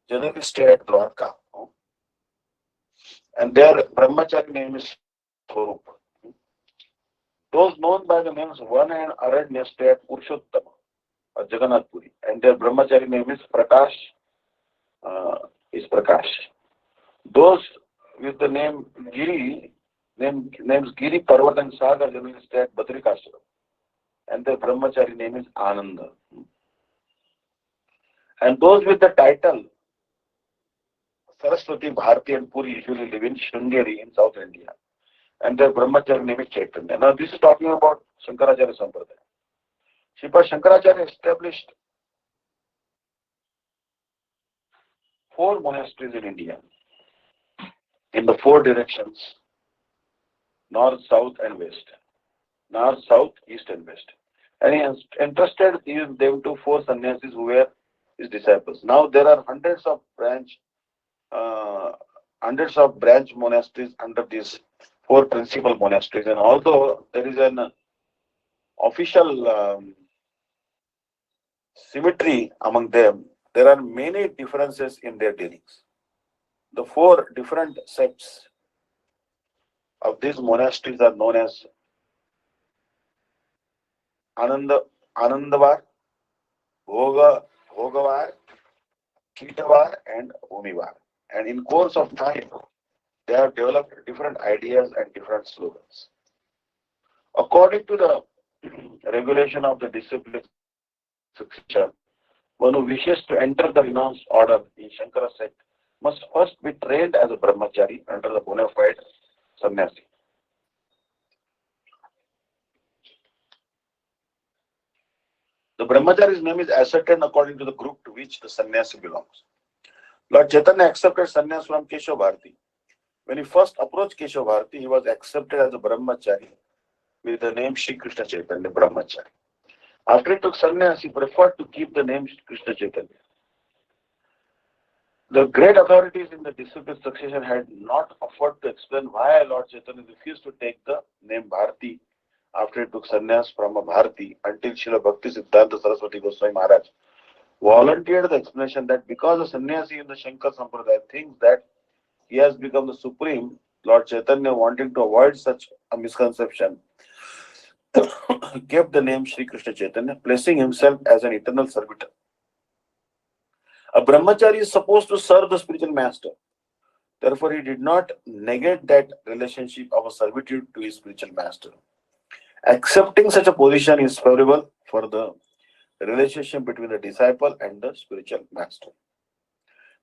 generally stay at Dwarka, and their brahmachari name is Swarup. Those known by the names Van and Aranya stay at Purushottama or Jagannath Puri, and their brahmachari name is Prakash. Is Prakash. Those with the name Giri, names Giri, Parvat and Sagar generally stay at Badrikashram, and their brahmachari name is Ananda. And those with the title Saraswati, Bharati and Puri usually live in Sringeri in South India, and their brahmachari name is Chaitanya. Now this is talking about Shankaracharya Sampradaya. Sripad Shankaracharya established 4 monasteries in India in the 4 directions: north, south and west. North, south, east and west. And he entrusted them to 4 sannyasis who were his disciples. Now there are uh, hundreds of branch monasteries under these 4 principal monasteries. And although there is an official symmetry among them, there are many differences in their dealings. The 4 different sects of these monasteries are known as Ananda, Anandavar, Bhoga, Bhogavar, Kitavar, and Bhumivar. And in course of time, they have developed different ideas and different slogans. According to the regulation of the disciplic succession, one who wishes to enter the renounced order in Shankara sect must first be trained as a brahmachari under the bona fide sannyasi. The brahmachari's name is ascertained according to the group to which the sannyasi belongs. Lord Chaitanya accepted sannyas from Keshav Bharati. When he first approached Keshav Bharati, he was accepted as a brahmachari with the name Shri Krishna Chaitanya Brahmachari. After he took sannyas, he preferred to keep the name Krishna Chaitanya. The great authorities in the disciplic succession had not offered to explain why Lord Chaitanya refused to take the name Bharati after he took sannyas from a Bharati until Srila Bhakti Siddhanta Saraswati Goswami Maharaj volunteered the explanation that because the sannyasi in the Shankar Sampradaya thinks that he has become the supreme, Lord Chaitanya, wanting to avoid such a misconception, kept the name Sri Krishna Chaitanya, placing himself as an eternal servitor. A brahmachari is supposed to serve the spiritual master. Therefore, he did not negate that relationship of a servitude to his spiritual master. Accepting such a position is favorable for the relationship between the disciple and the spiritual master.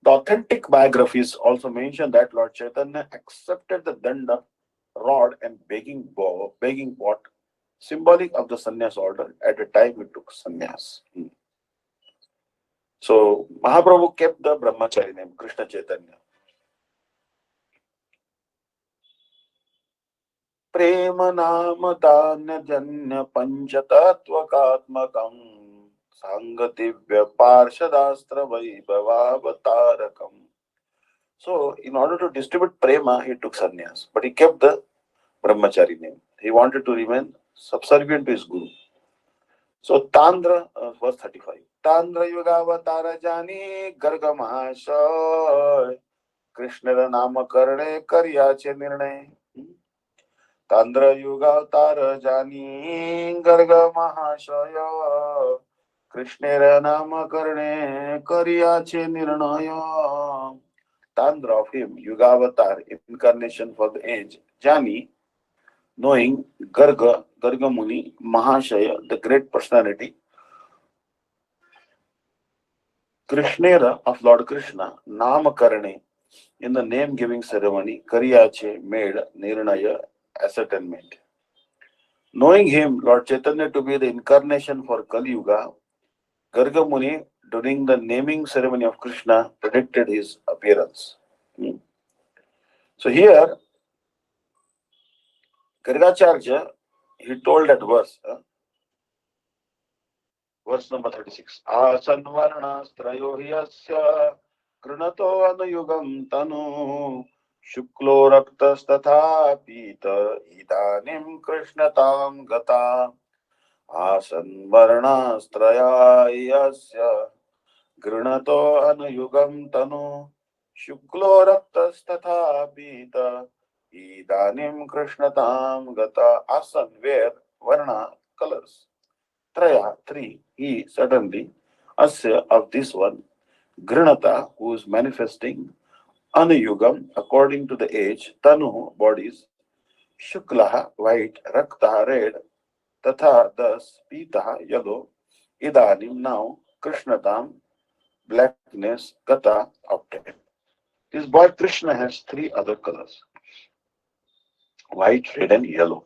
The authentic biographies also mention that Lord Chaitanya accepted the danda, rod, and begging pot, symbolic of the sannyas order, at the time he took sannyas. So Mahaprabhu kept the brahmachari name Krishna Chaitanya. प्रेम नाम दान्य जन्य पंचतत्वकात्मकं सांग Divya पार्षदास्त्र वैभवावतारकम. So, in order to distribute prema, he took sannyas, but he kept the brahmachari name. He wanted to remain subservient to his guru. So, Tandra, verse 35. Tandra yugavatara jani garga mahashay Krishna nama karne karyache nirnay. तांद्र युगावतार जानी गर्ग महाशय कृष्णेर नाम करणे करियाचे निर्णय. Tandra of him, Yugavatar, incarnation for the age, Jani, knowing Garga, Garga Muni, Mahashaya, the great personality, Krishnera of Lord Krishna, Namakarane, In the name giving ceremony, Kariyache made Nirnaya ascertainment. Knowing him, Lord Chaitanya, to be the incarnation for Kali Yuga, Garga Muni, during the naming ceremony of Krishna, predicted his appearance. Hmm. So here, Gargacharya, he told that verse number 36. Asanvarnastrayo yasya कृणतो अनुयुगं तनु शुक्लो रक्तस्तथा पीत इदानीं कृष्णतां गता आसन् वर्णास्त्रया यस्य गृणतो अनुयुगं तनु शुक्लो रक्तस्तथा पीत इदानीं कृष्णतां गता आसन where varna colors traya three he suddenly asya of this one grinata who is manifesting anuyugam according to the age tanu bodies shuklaha white raktaha red tatha thus pitaha yellow idanim now krishnatam blackness gata obtained. This boy Krishna has three other colors: white, red, and yellow.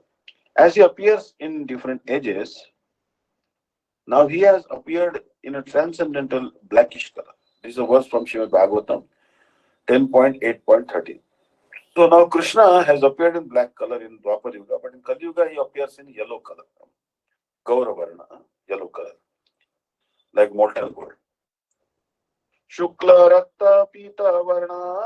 As he appears in different ages, now he has appeared in a transcendental blackish color. This is a verse from Srimad Bhagavatam 10.8.13. So now Krishna has appeared in black color in Dwapar Yuga, but in Kali Yuga he appears in yellow color, Gauravarna, yellow color, like molten gold. Shukla Rakta Pita Varna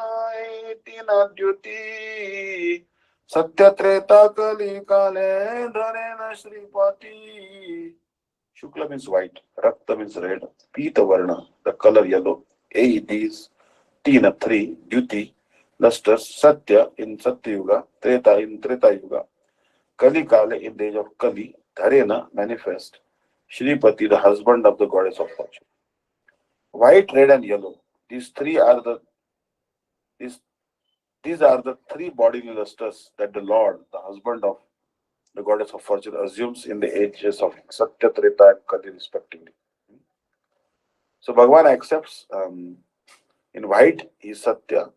Tina Dyuti Satya Treta Kali Kale Dharena Sripati. Shukla means white, Rakta means red, Pita Varna, the color yellow, it is Tina 3, Dyuti, lusters, Satya in Satya Yuga, Treta in Treta Yuga, Kali Kale in the age of Kali, Dharena manifest, Shripati, the husband of the goddess of fortune. White, red, and yellow. These three are the these these are the three bodily lusters that the Lord, the husband of the goddess of fortune, assumes in the ages of Satya, Treta, and Kali respectively. So Bhagavan accepts in white is Satya,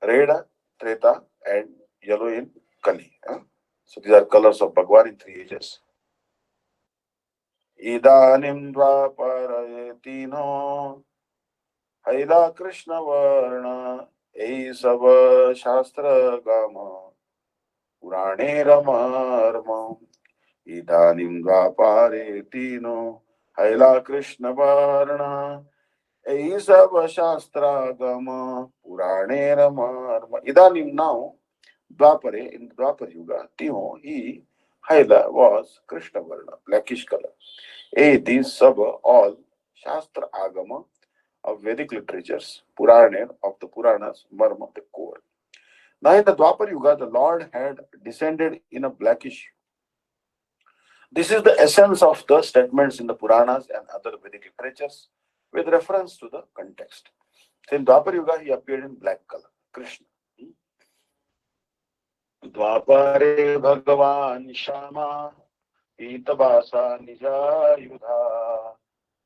red Treta, and yellow in Kali. So these are colors of Bhagavan in three ages. Idanim dvapara tino haila Krishna varna ei sab shastra gama purane ramarma idanim dvapare tino haila Krishna varna ei sab shastra gama purane ramarma. Idanim now Dwapare, in the Dwapar Yuga, Timo, he, Haila was Krishna Varna, blackish color. A, these sub, all, Shastra Agama of Vedic literatures, Purana of the Puranas, Marma, the core. Now in the Dwapar Yuga, the Lord had descended in a blackish. This is the essence of the statements in the Puranas and other Vedic literatures with reference to the context. So in Dwapar Yuga, he appeared in black color, Krishna. द्वापरे भगवान् Shyama पीतवासा निजायुधा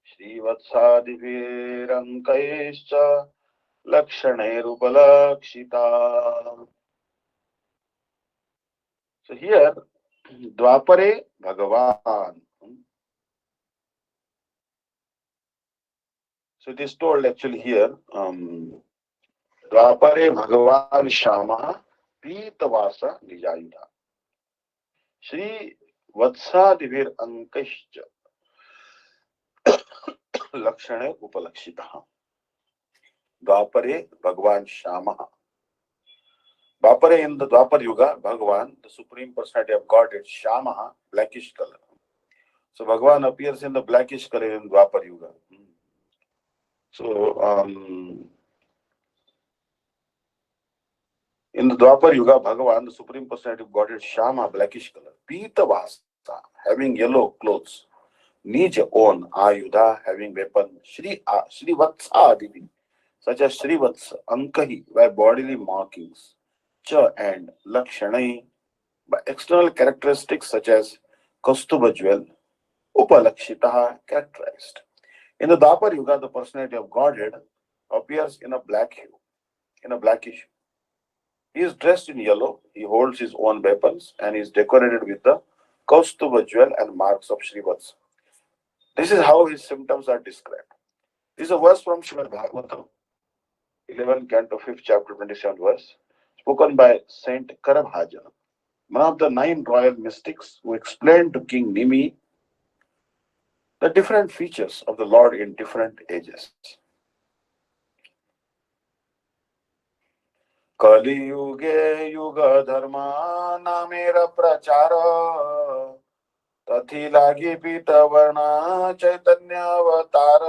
श्रीवत्सादिभिरङ्कैश्च लक्षणैरुपलक्षिता. So here, Dwapare Bhagavan. So it is told actually here, Dwapare Bhagavan Shama Pitavasa Nijayuda. Shri Vatsadivir Ankashcha Lakshane Upalakshita. Dwapare Bhagavan Shama. Dwapare in the Dwapar Yuga, Bhagavan, the Supreme Personality of God, is Shama, blackish color. So Bhagavan appears in the blackish color in Dwapar Yuga. So in the Dwapar Yuga, Bhagavan, the Supreme Personality of God, is Shama, blackish color. Pita Vasa, having yellow clothes. Nij own Ayudha, having weapon. Shri Vatsa Adivi, such as Shri Vatsa, Ankahi, by bodily markings. Cha and Lakshanai, by external characteristics such as Kaustubha jewel, Upalakshitaha, characterized. In the Dwapar Yuga, the personality of Godhead appears in a black hue, in a blackish. He is dressed in yellow, he holds his own weapons, and is decorated with the Kaustuva jewel and marks of Srivats. This is how his symptoms are described. This is a verse from Srimad Bhagavatam, 11 Canto 5th chapter 27th verse, spoken by Saint Karabhaja, one of the nine royal mystics who explained to King Nimi the different features of the Lord in different ages. कलियुगे युग धर्म नामेर प्रचार तथी लागी पीत वर्ण चैतन्य अवतार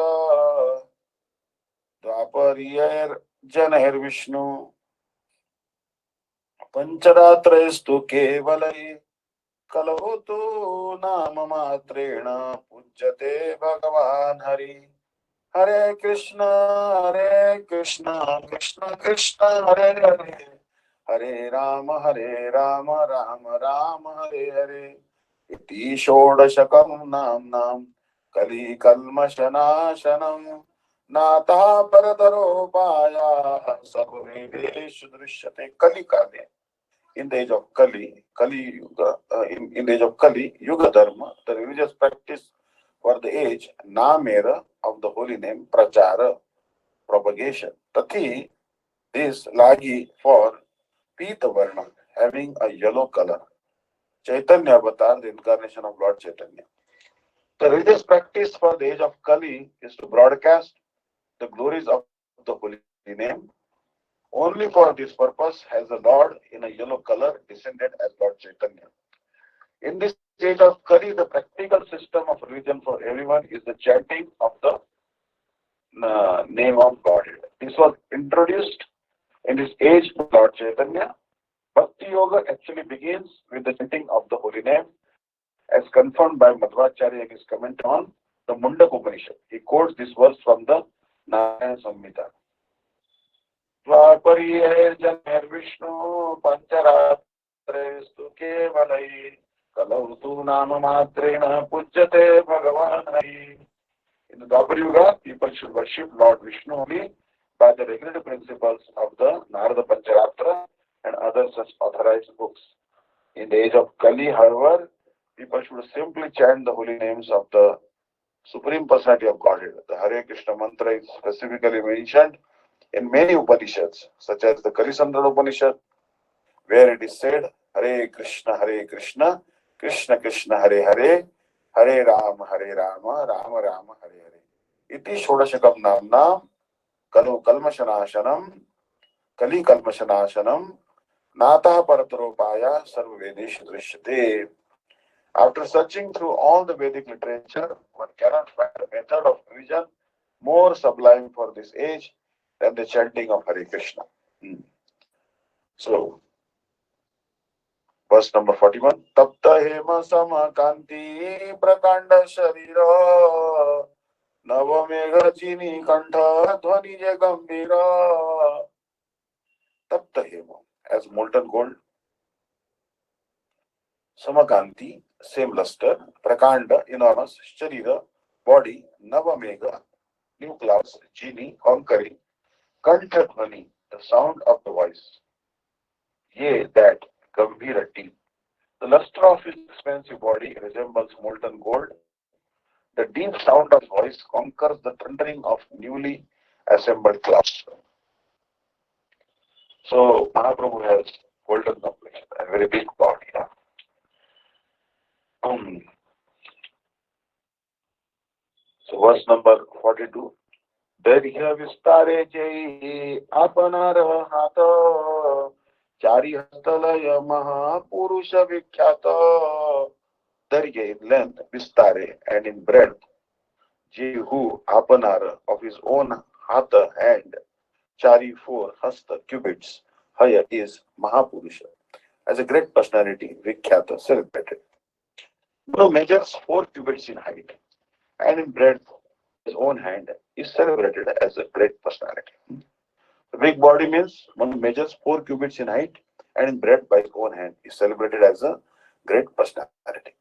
द्वापरियर जनैर्विष्णु पंचरात्रैस्तु केवलै कलौ तु नाम मात्रेण पूज्यते भगवान् हरि हरे कृष्ण कृष्ण कृष्ण कृष्ण हरे हरे हरे राम राम राम हरे हरे इति षोडशकं नाम्नां कलिकल्मषनाशनं नातः परतरोपायः सर्ववेदेषु दृश्यते कलिकाले. In the age of Kali Yuga, in the age of Kali, Yuga Dharma, the religious practice for the age, Namera of the holy name, Prachara, propagation. Tati, this Lagi for Pita Varna, having a yellow color. Chaitanya Avatar, the incarnation of Lord Chaitanya. The religious practice for the age of Kali is to broadcast the glories of the holy name. Only for this purpose has the Lord in a yellow color descended as Lord Chaitanya. In this age of Kali, the practical system of religion for everyone is the chanting of the name of Godhead. This was introduced in this age by Lord Chaitanya. Bhakti Yoga actually begins with the chanting of the holy name as confirmed by Madhvacharya in his commentary on the Mundak Upanishad. He quotes this verse from the Narayana Samhita. द्वापरियैर्जनैर्विष्णु पञ्चरात्रेस्तु केवलै कलौ तु नाममात्रेण पूज्यते भगवान् Hari. In the Dwapar Yuga, people should worship Lord Vishnu only by the regulated principles of the Narada Pancharatra and other such authorized books. In the age of Kali, however, people should simply chant the holy names of the Supreme Personality of Godhead. The Hare Krishna mantra is specifically mentioned in many Upanishads, such as the Kalisandra Upanishad, where it is said, Hare Krishna, Krishna Krishna Hare Hare, Hare Rama, Rama Rama Hare Hare. Iti Shodashakam Namna, Kalu Kalmashanashanam, Kali Kalmashanashanam, Nata Parataropaya Sarvavedesh Drishyate. After searching through all the Vedic literature, one cannot find a method of revision more sublime for this age than the chanting of Hare Krishna. So, verse number 41. Tapta hema samakanti prakanda sharira navamega chini kantha dhvani je gambira. Tapta hema, as molten gold, samakanti, same luster, prakanda, enormous, sharira, body, navamega, new clouds, genie, conquering, kantha dhvani, the sound of the voice. Yea, that, gambhira, deep. The luster of his expansive body resembles molten gold. The deep sound of his voice conquers the thundering of newly assembled clouds. So Mahaprabhu has golden complexion, a very big body. Um, so verse number 42. Darya vistare jai apanar hata chari hastalaya mahapurusha vikhyata. Darya in length, vistare, and in breadth, Jehu Apanara of his own Hatha hand, Chari 4 Hasta cubits, Haya is Mahapurusha. As a great personality, Vikhyata celebrated. Guru measures 4 cubits in height and in breadth by his own hand is celebrated as a great personality. The big body means one who measures 4 cubits in height and in breadth by his own hand is celebrated as a great personality.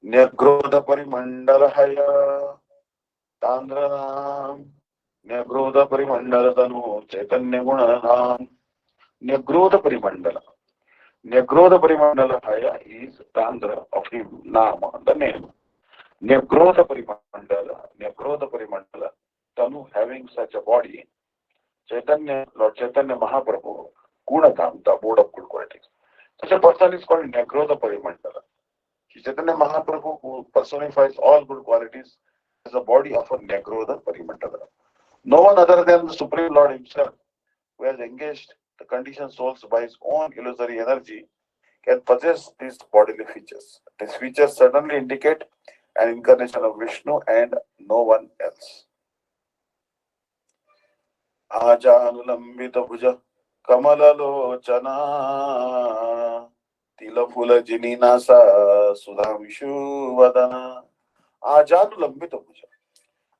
Nirgrodha Parimandala Haya Tandranam न्यग्रोध परिमंडल तनु चैतन्य गुण धाम. Nyagroda Parimandala. Nyagroda Parimandala Haya is Tandra of him, Nama, the name. Nyagroda Parimandala, Tanu having such a body, Chaitanya, Lord Chaitanya Mahaprabhu, Gunadham, the abode of good qualities. Such a person is called Nyagroda Parimandala. Chaitanya Mahaprabhu, who personifies all good qualities, is a body of a Nyagroda Parimandala. No one other than the Supreme Lord himself, who has engaged the conditioned souls by his own illusory energy, can possess these bodily features. These features certainly indicate an incarnation of Vishnu and no one else. Ajanulambita bhuja kamalalochana tilafula jininasa sudhamishu vadana. Ajanulambita bhuja,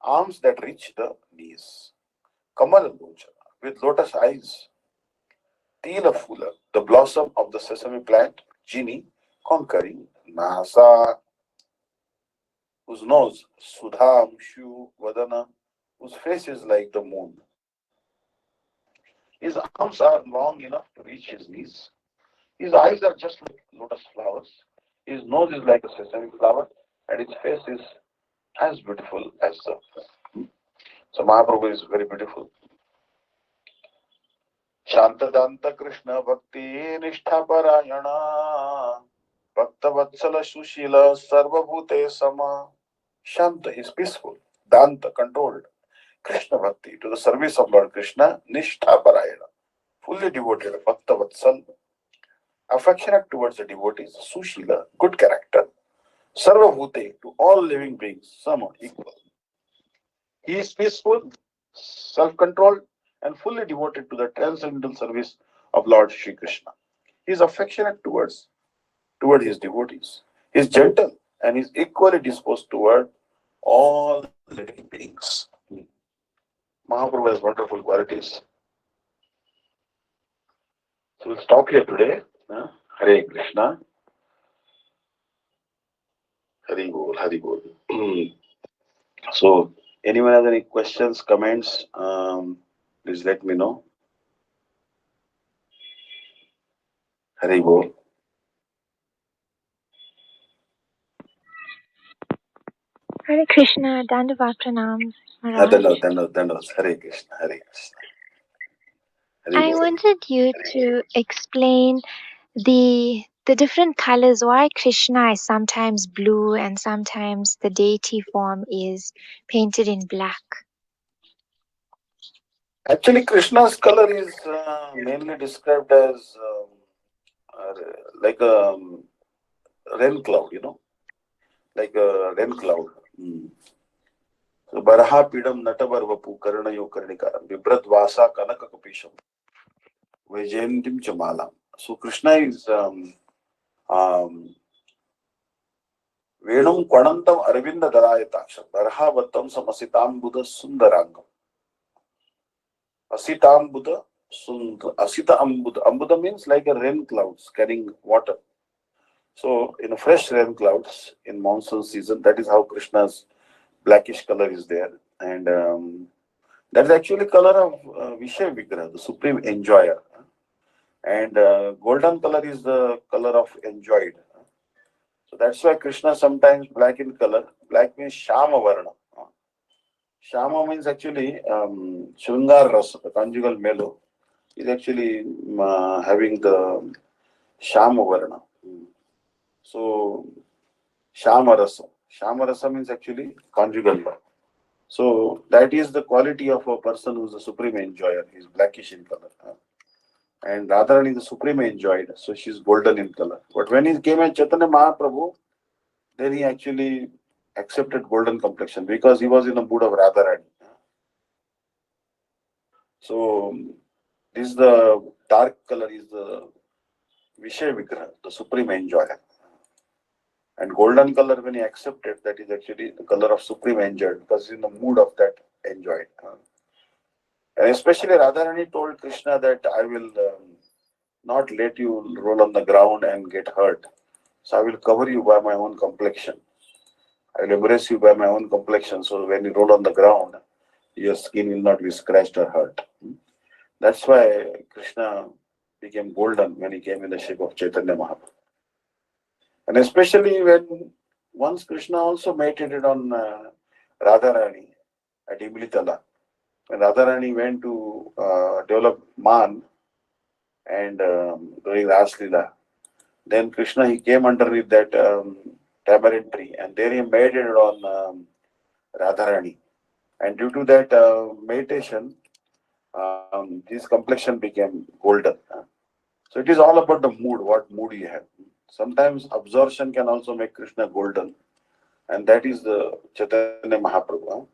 arms that reach the knees. Kamalalochana, with lotus eyes. Tilafula, the blossom of the sesame plant. Jini, conquering. Nasa, whose nose, Sudham, Shu, Vadana, whose face is like the moon. His arms are long enough to reach his knees. His eyes are just like lotus flowers. His nose is like a sesame flower, and his face is as beautiful as the. So Mahaprabhu is very beautiful. Shantadanta Krishna Bhakti Nishtha Parayana Bhakta Vatsala Sushila Sarvabhute Sama. Shanta is peaceful. Danta controlled. Krishna Bhakti, to the service of Lord Krishna, Nishtha Parayana, fully devoted, Bhakta Vatsal, affectionate towards the devotees, Sushila, good character, Sarva Bhute, to all living beings, Sama, equal. He is peaceful, self controlled, and fully devoted to the transcendental service of Lord Sri Krishna. He is affectionate toward his devotees. He is gentle and is equally disposed toward all living beings. Mahaprabhu has wonderful qualities. So we'll stop here today. Hare Krishna. Hari Bol, Hari Bol. So, anyone has any questions, comments? Please let me know. Hari Bol. Hare Krishna, Dandavat Pranams, Maharaj. Dandavat. Hare Krishna, Hare Krishna. Hari I Bol. wanted you to explain the different colors, why Krishna is sometimes blue and sometimes the deity form is painted in black. Actually, Krishna's color is mainly described as like a rain cloud, like a rain cloud. So, Baraha Pidam Natavarvapu Karanayo Karnikaram Vibrat Vasa Kanaka Kapisham Vajayantim Chamalam. So, Krishna is um, Venum Kwanantam Arvinda Darayataksha Baraha Vattam Samasitam Buddha Sundarangam. Asitam Buddha Sundar Asita Ambuddha. Ambuddha means like a rain clouds carrying water. So, in a fresh rain clouds in monsoon season, that is how Krishna's blackish color is there. And that is actually color of Vishay Vigraha, the supreme enjoyer. And golden color is the color of enjoyed. So that's why Krishna sometimes black in color. Black means Shama Varna. Shama means actually Shungar Rasa, the conjugal melo, is actually having the Shama Varna. So Shama Rasa. Shama Rasa means actually conjugal love. So that is the quality of a person who is a supreme enjoyer. He is blackish in color. And Radharani is the supreme enjoyed, so she is golden in color. But when he came as Chaitanya Mahaprabhu, then he actually accepted golden complexion because he was in a mood of Radharani. So this is the dark color is the Vishay Vigraha, the supreme enjoyer. And golden color when he accepted, that is actually the color of supreme enjoyed because he's in the mood of that enjoyed. And especially Radharani told Krishna that I will not let you roll on the ground and get hurt. So I will cover you by my own complexion. I will embrace you by my own complexion. So when you roll on the ground, your skin will not be scratched or hurt. That's why Krishna became golden when he came in the shape of Chaitanya Mahaprabhu. And especially when once Krishna also meditated on Radharani at Imlitala. When Radharani went to develop Man and doing Ras Leela, then Krishna he came underneath that tamarind tree and there he meditated on Radharani. And due to that meditation, his complexion became golden. So it is all about the mood, what mood you have. Sometimes absorption can also make Krishna golden, and that is the Chaitanya Mahaprabhu.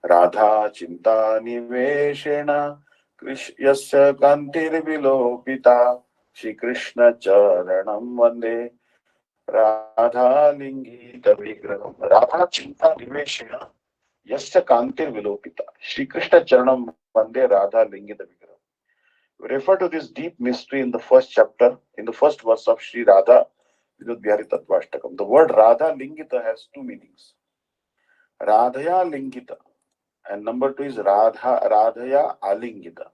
Radha Chinta Niveshena Yasya Kantir Vilopita Shri Krishna Charanam Vande Radha Lingita Vigraham. Radha Chinta Niveshena Yasya Kantir Vilopita Shri Krishna Charanam Vande Radha Lingita Vigraham. We refer to this deep mystery in the first chapter, in the first verse of Sri Radha Vidut Bihari Tattvashtakam. The word Radha Lingita has two meanings. Radhaya Lingita and number two is Radhaya Alingita.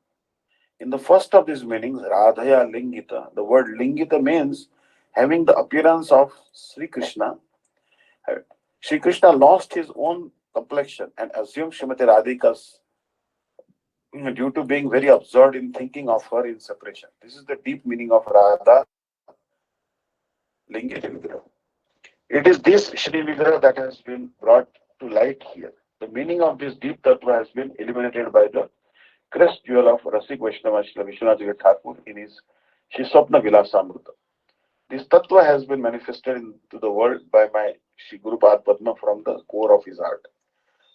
In the first of these meanings, Radhaya Lingita, the word Lingita means having the appearance of Sri Krishna. Sri Krishna lost his own complexion and assumed Srimati Radhika's due to being very absorbed in thinking of her in separation. This is the deep meaning of Radha Lingita Vigraha. It is this Shri Vigraha that has been brought to light here. The meaning of this deep tattva has been illuminated by the crest jewel of Rasik Vaishnava Srila Vishwanath Thakur in his Shiswapna Vilasamrita. This tattva has been manifested into the world by my Shri Guru Pad Padma from the core of his heart.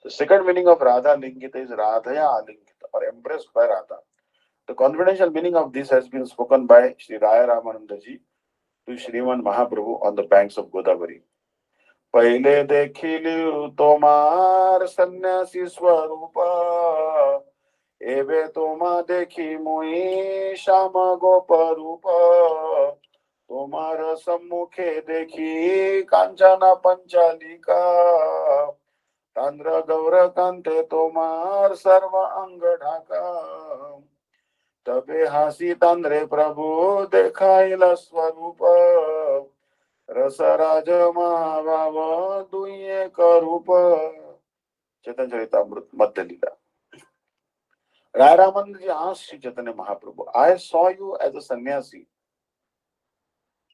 The second meaning of Radha Lingita is Radhaya Alingita or embraced by Radha. The confidential meaning of this has been spoken by Sri Raya Ramanandaji to Shriman Mahaprabhu on the banks of Godavari. पहले देखिलु तोमार सन्यासी स्वरूप एबे तोमा देखी मुई श्याम गोप रूप तोमार सम्मुखे देखी कांचन पंचालिका तांद्र गौर कांते तोमार सर्व अंग ढाका तबे हासी तांद्रे प्रभु देखाइल स्वरूप रसराज महाभाव दुये करूप चैतन्य चरितामृत मध्य लीला Rai Ramanji asked Sri Chaitanya Mahaprabhu, I saw you as a sannyasi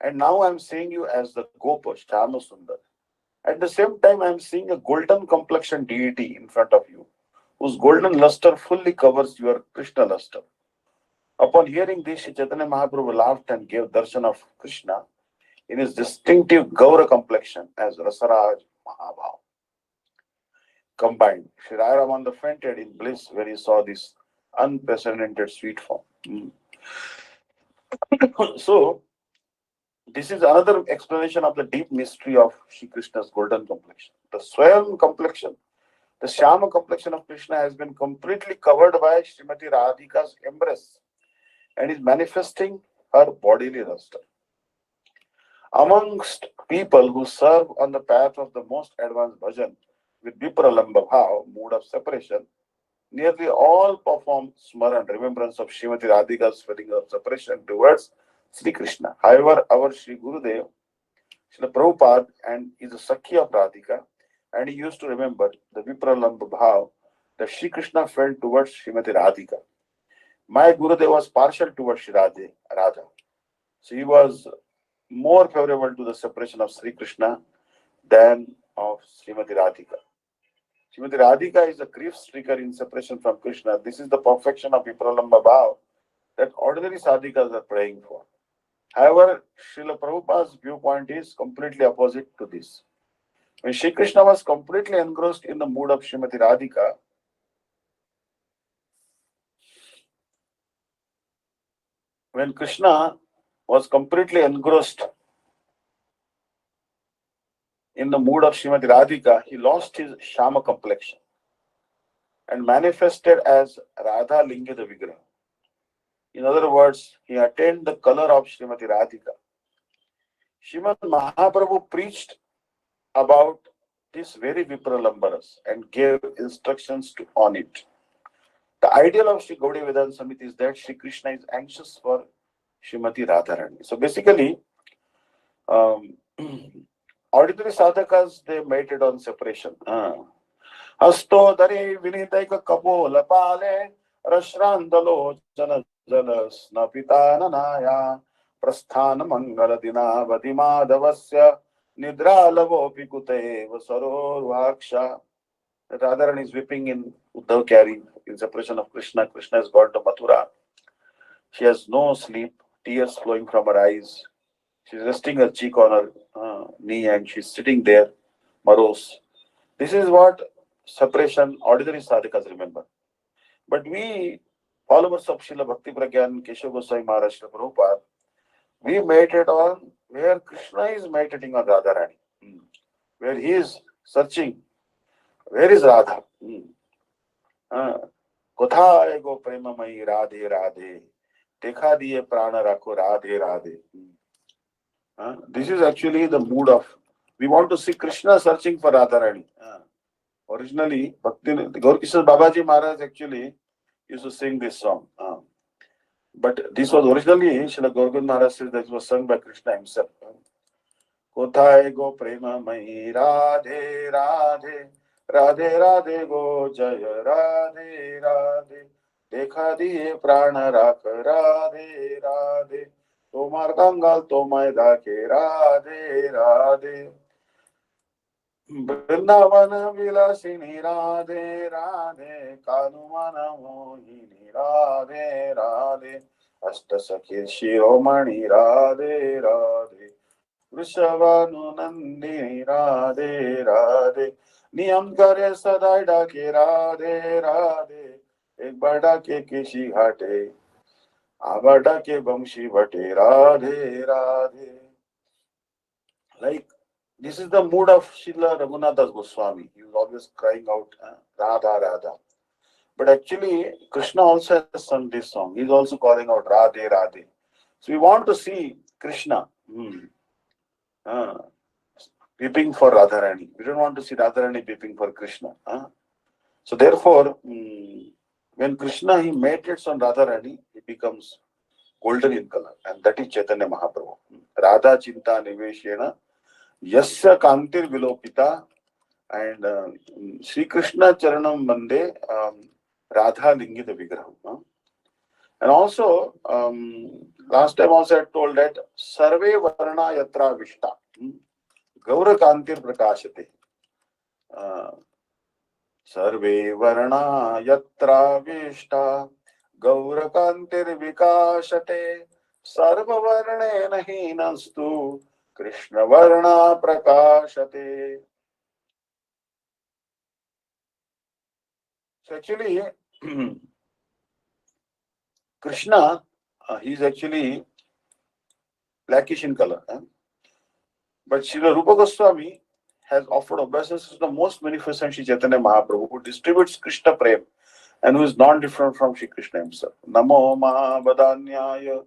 and now I am seeing you as the Gopa, Shyama Sundar. At the same time, I am seeing a golden complexion deity in front of you, whose golden luster fully covers your Krishna luster. Upon hearing this, Sri Chaitanya Mahaprabhu laughed and gave darshan of Krishna in his distinctive Gaura complexion as Rasaraj Mahabhav. Combined, Sri Rai Raman fainted in bliss when he saw this unprecedented sweet form. So, this is another explanation of the deep mystery of Sri Krishna's golden complexion. The Swayam complexion, the Shyama complexion of Krishna has been completely covered by Srimati Radhika's embrace and is manifesting her bodily luster. Amongst people who serve on the path of the most advanced bhajan with Vipralamba Bhav, mood of separation, nearly all perform smaran, remembrance of Srimati Radhika's feeling of separation towards Sri Krishna. However, our Sri Gurudev, Srila Prabhupada, and is a Sakhi of Radhika, and he used to remember the Vipralamba Bhav that Sri Krishna felt towards Srimati Radhika. My Gurudev was partial towards Sri Radha. So he was more favorable to the separation of Sri Krishna than of Srimati Radhika. Srimati Radhika is a grief stricken in separation from Krishna. This is the perfection of Vipralamba Bhav that ordinary sadhikas are praying for. However, Srila Prabhupada's viewpoint is completely opposite to this. When Sri Krishna was completely engrossed in the mood of Srimati Radhika, when Krishna was completely engrossed in the mood of Srimati Radhika, he lost his Shama complexion and manifested as Radha Lingita Vigraha. In other words, he attained the color of Srimati Radhika. Srimad Mahaprabhu preached about this very Vipralambaras and gave instructions on it. The ideal of Sri Gaudiya Vedanta Samiti is that Sri Krishna is anxious for Srimati Radharani. So basically, um, ordinary sadhakas, they meditate on separation. हस्तोदरे विनीतैक कपोल पाले रश्रान्दलोचन जल स्नपिताननाया प्रस्थान मंगल दिनावधि माधवस्य निद्रालवोऽपि कुतैव सरोर्वाक्षा. Radharani is weeping in Uddhav carrying in separation of Krishna. Krishna has gone to Mathura. She has no sleep, tears flowing from her eyes. She's resting her cheek on her knee and she's sitting there, morose. This is what separation ordinary sadhakas remember. But we, followers of Srila Bhakti Pragyan, Keshav Goswami Maharaj, Srila Prabhupada, we meditate on where Krishna is meditating on Radharani, where he is searching, where is Radha? कोथाय गो प्रेममयी राधे राधे देखा दिए प्राण रखो Radhe Radhe. This is actually the mood of, we want to see Krishna searching for Radharani. Originally, Bhakti Gaurkishore Babaji Maharaj actually used to sing this song. But this was originally, Srila Gaurkishore Maharaj says that it was sung by Krishna himself. कोथाय गो प्रेममयी राधे राधे राधे राधे गो जय राधे राधे देखा दिए प्राण राख राधे राधे তোমার কাঙ্গাল তোমায় ডাকে রাধে রাধে বৃন্দাবন বিলাসিনী রাধে রাধে কানুমন মোহিনী রাধে রাধে অষ্ট সখী শিরোমণি রাধে রাধে वृषभानुनंदिनी राधे राधे नियम करे सदा डाके राधे राधे एक बार डाके किसी घाटे आबा डाके बंशी भटे Radhe Radhe. Like this is the mood of Srila Raghunath Goswami. He was always crying out Radha Radha. But actually Krishna also has sung this song. He is also calling out Radhe Radhe. So we want to see Krishna. Uh, weeping for Radharani. We don't want to see Radharani weeping for Krishna. So therefore, when Krishna he meditates on Radharani, he becomes golden in color, and that is Chaitanya Mahaprabhu. Radha Chinta Niveshena Yasya Kantir Vilopita, and Sri Krishna Charanam Mande Radha Lingita Vigraham. And also, last time also I told that Sarve Varna Yatra Vishta. गौर कांतिर प्रकाशते सर्वे वर्णा यत्राविष्टा गौर कांतिर विकाशते सर्ववर्णेन हीनस्तु कृष्ण वर्णा प्रकाशते. So actually Krishna he is actually blackish in color. But Srila Rupa Goswami has offered obeisance to the most magnificent Sri Chaitanya Mahaprabhu, who distributes Krishna Prem and who is non-different from Sri Krishna himself. Namo Mahabadanyaya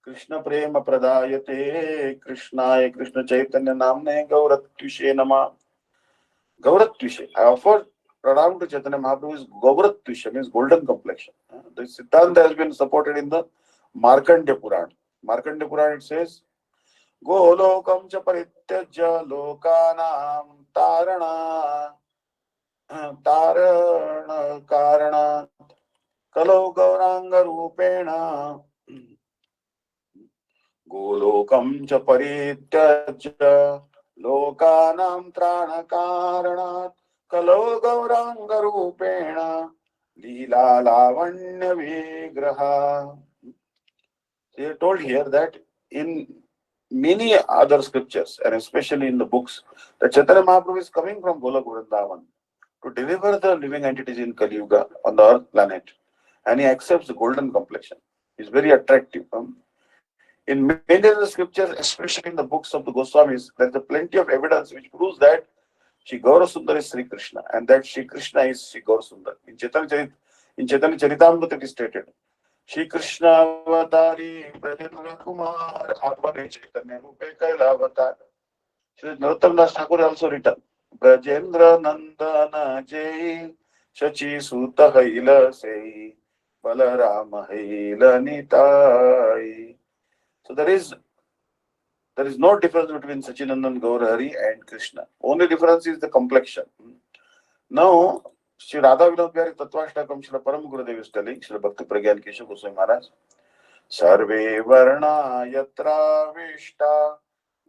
Krishna Prema Pradayate Krishnaya Krishna Chaitanya Namne Gauratvishe Nama. Gauratvishe. I offer pranam to Chaitanya Mahaprabhu is Gauratvishe, means golden complexion. The Siddhanta has been supported in the Markandeya Purana. Markandeya Purana it says, गोलोकं च परित्यज्य लोकानां तारण कारणात् कलौ गौराङ्गरूपेण गोलोकं च परित्यज्य लोकानां त्राणकारणात् कलौ गौराङ्गरूपेण लीला लावण्य विग्रहा. They are told here that in many other scriptures, and especially in the books, that Chaitanya Mahaprabhu is coming from Golok Vrindavan to deliver the living entities in Kali Yuga on the earth planet. And he accepts the golden complexion. It's very attractive. In many of the scriptures, especially in the books of the Goswamis, there is plenty of evidence which proves that Sri Gaura Sundar is Sri Krishna and that Sri Krishna is Sri Gaura Sundar. In Chaitanya Charitamrita it is stated, Shri Krishna Avatari Brajendra Kumar Apane Chaitanya Rupe Kaila Avatar. Shri Narottam Das Thakur also written, Brajendra Nandana Jai Shachi Suta Haila Sei Balarama Haila Nitai. So there is no difference between Sachinandan Gaurahari and Krishna. Only difference is the complexion. Now, Sri Radha Vinod Bihari Tattvashtakam Srila Param Gurudev is telling, Srila Bhakti Pragyan Keshav Goswami Maharaj, Sarve Varna Yatra Vishta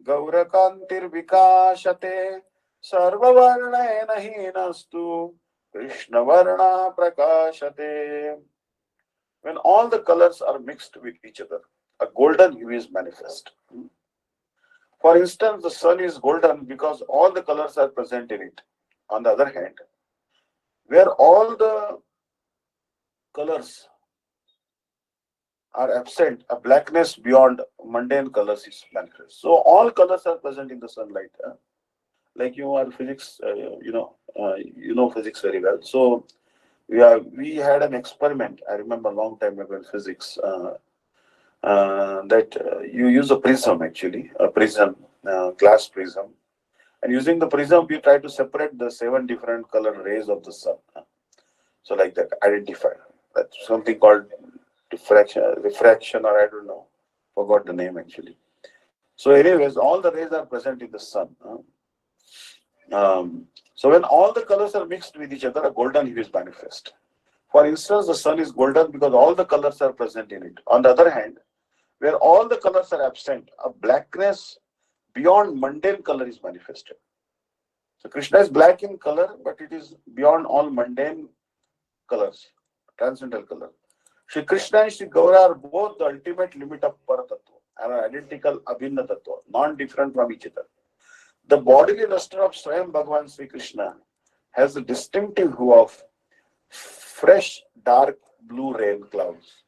Gaurakantir Vikashate Sarva Varna Hinastu Krishna Varna Prakashate. When all the colors are mixed with each other, a golden hue is manifest. For instance, the sun is golden because all the colors are present in it. On the other hand, where all the colors are absent, a blackness beyond mundane colors is manifest. So all colors are present in the sunlight. Like you are physics, you know physics very well. So we had an experiment. I remember a long time ago in physics that you use a prism, actually a prism, glass prism, and using the prism we try to separate the seven different color rays of the sun. So like that, identify. That's something called refraction, or I don't know, forgot the name actually. So, anyways, all the rays are present in the sun. So when all the colors are mixed with each other, a golden hue is manifest. For instance, the sun is golden because all the colors are present in it. On the other hand, where all the colors are absent, a blackness beyond mundane color is manifested. So Krishna is black in color, but it is beyond all mundane colors, transcendental color. Shri Krishna and Shri Gaura are both the ultimate limit of Paratattva and are identical Abhinna Tattva, non-different from each other. The bodily luster of Swayam Bhagavan Sri Krishna has a distinctive hue of fresh dark blue rain clouds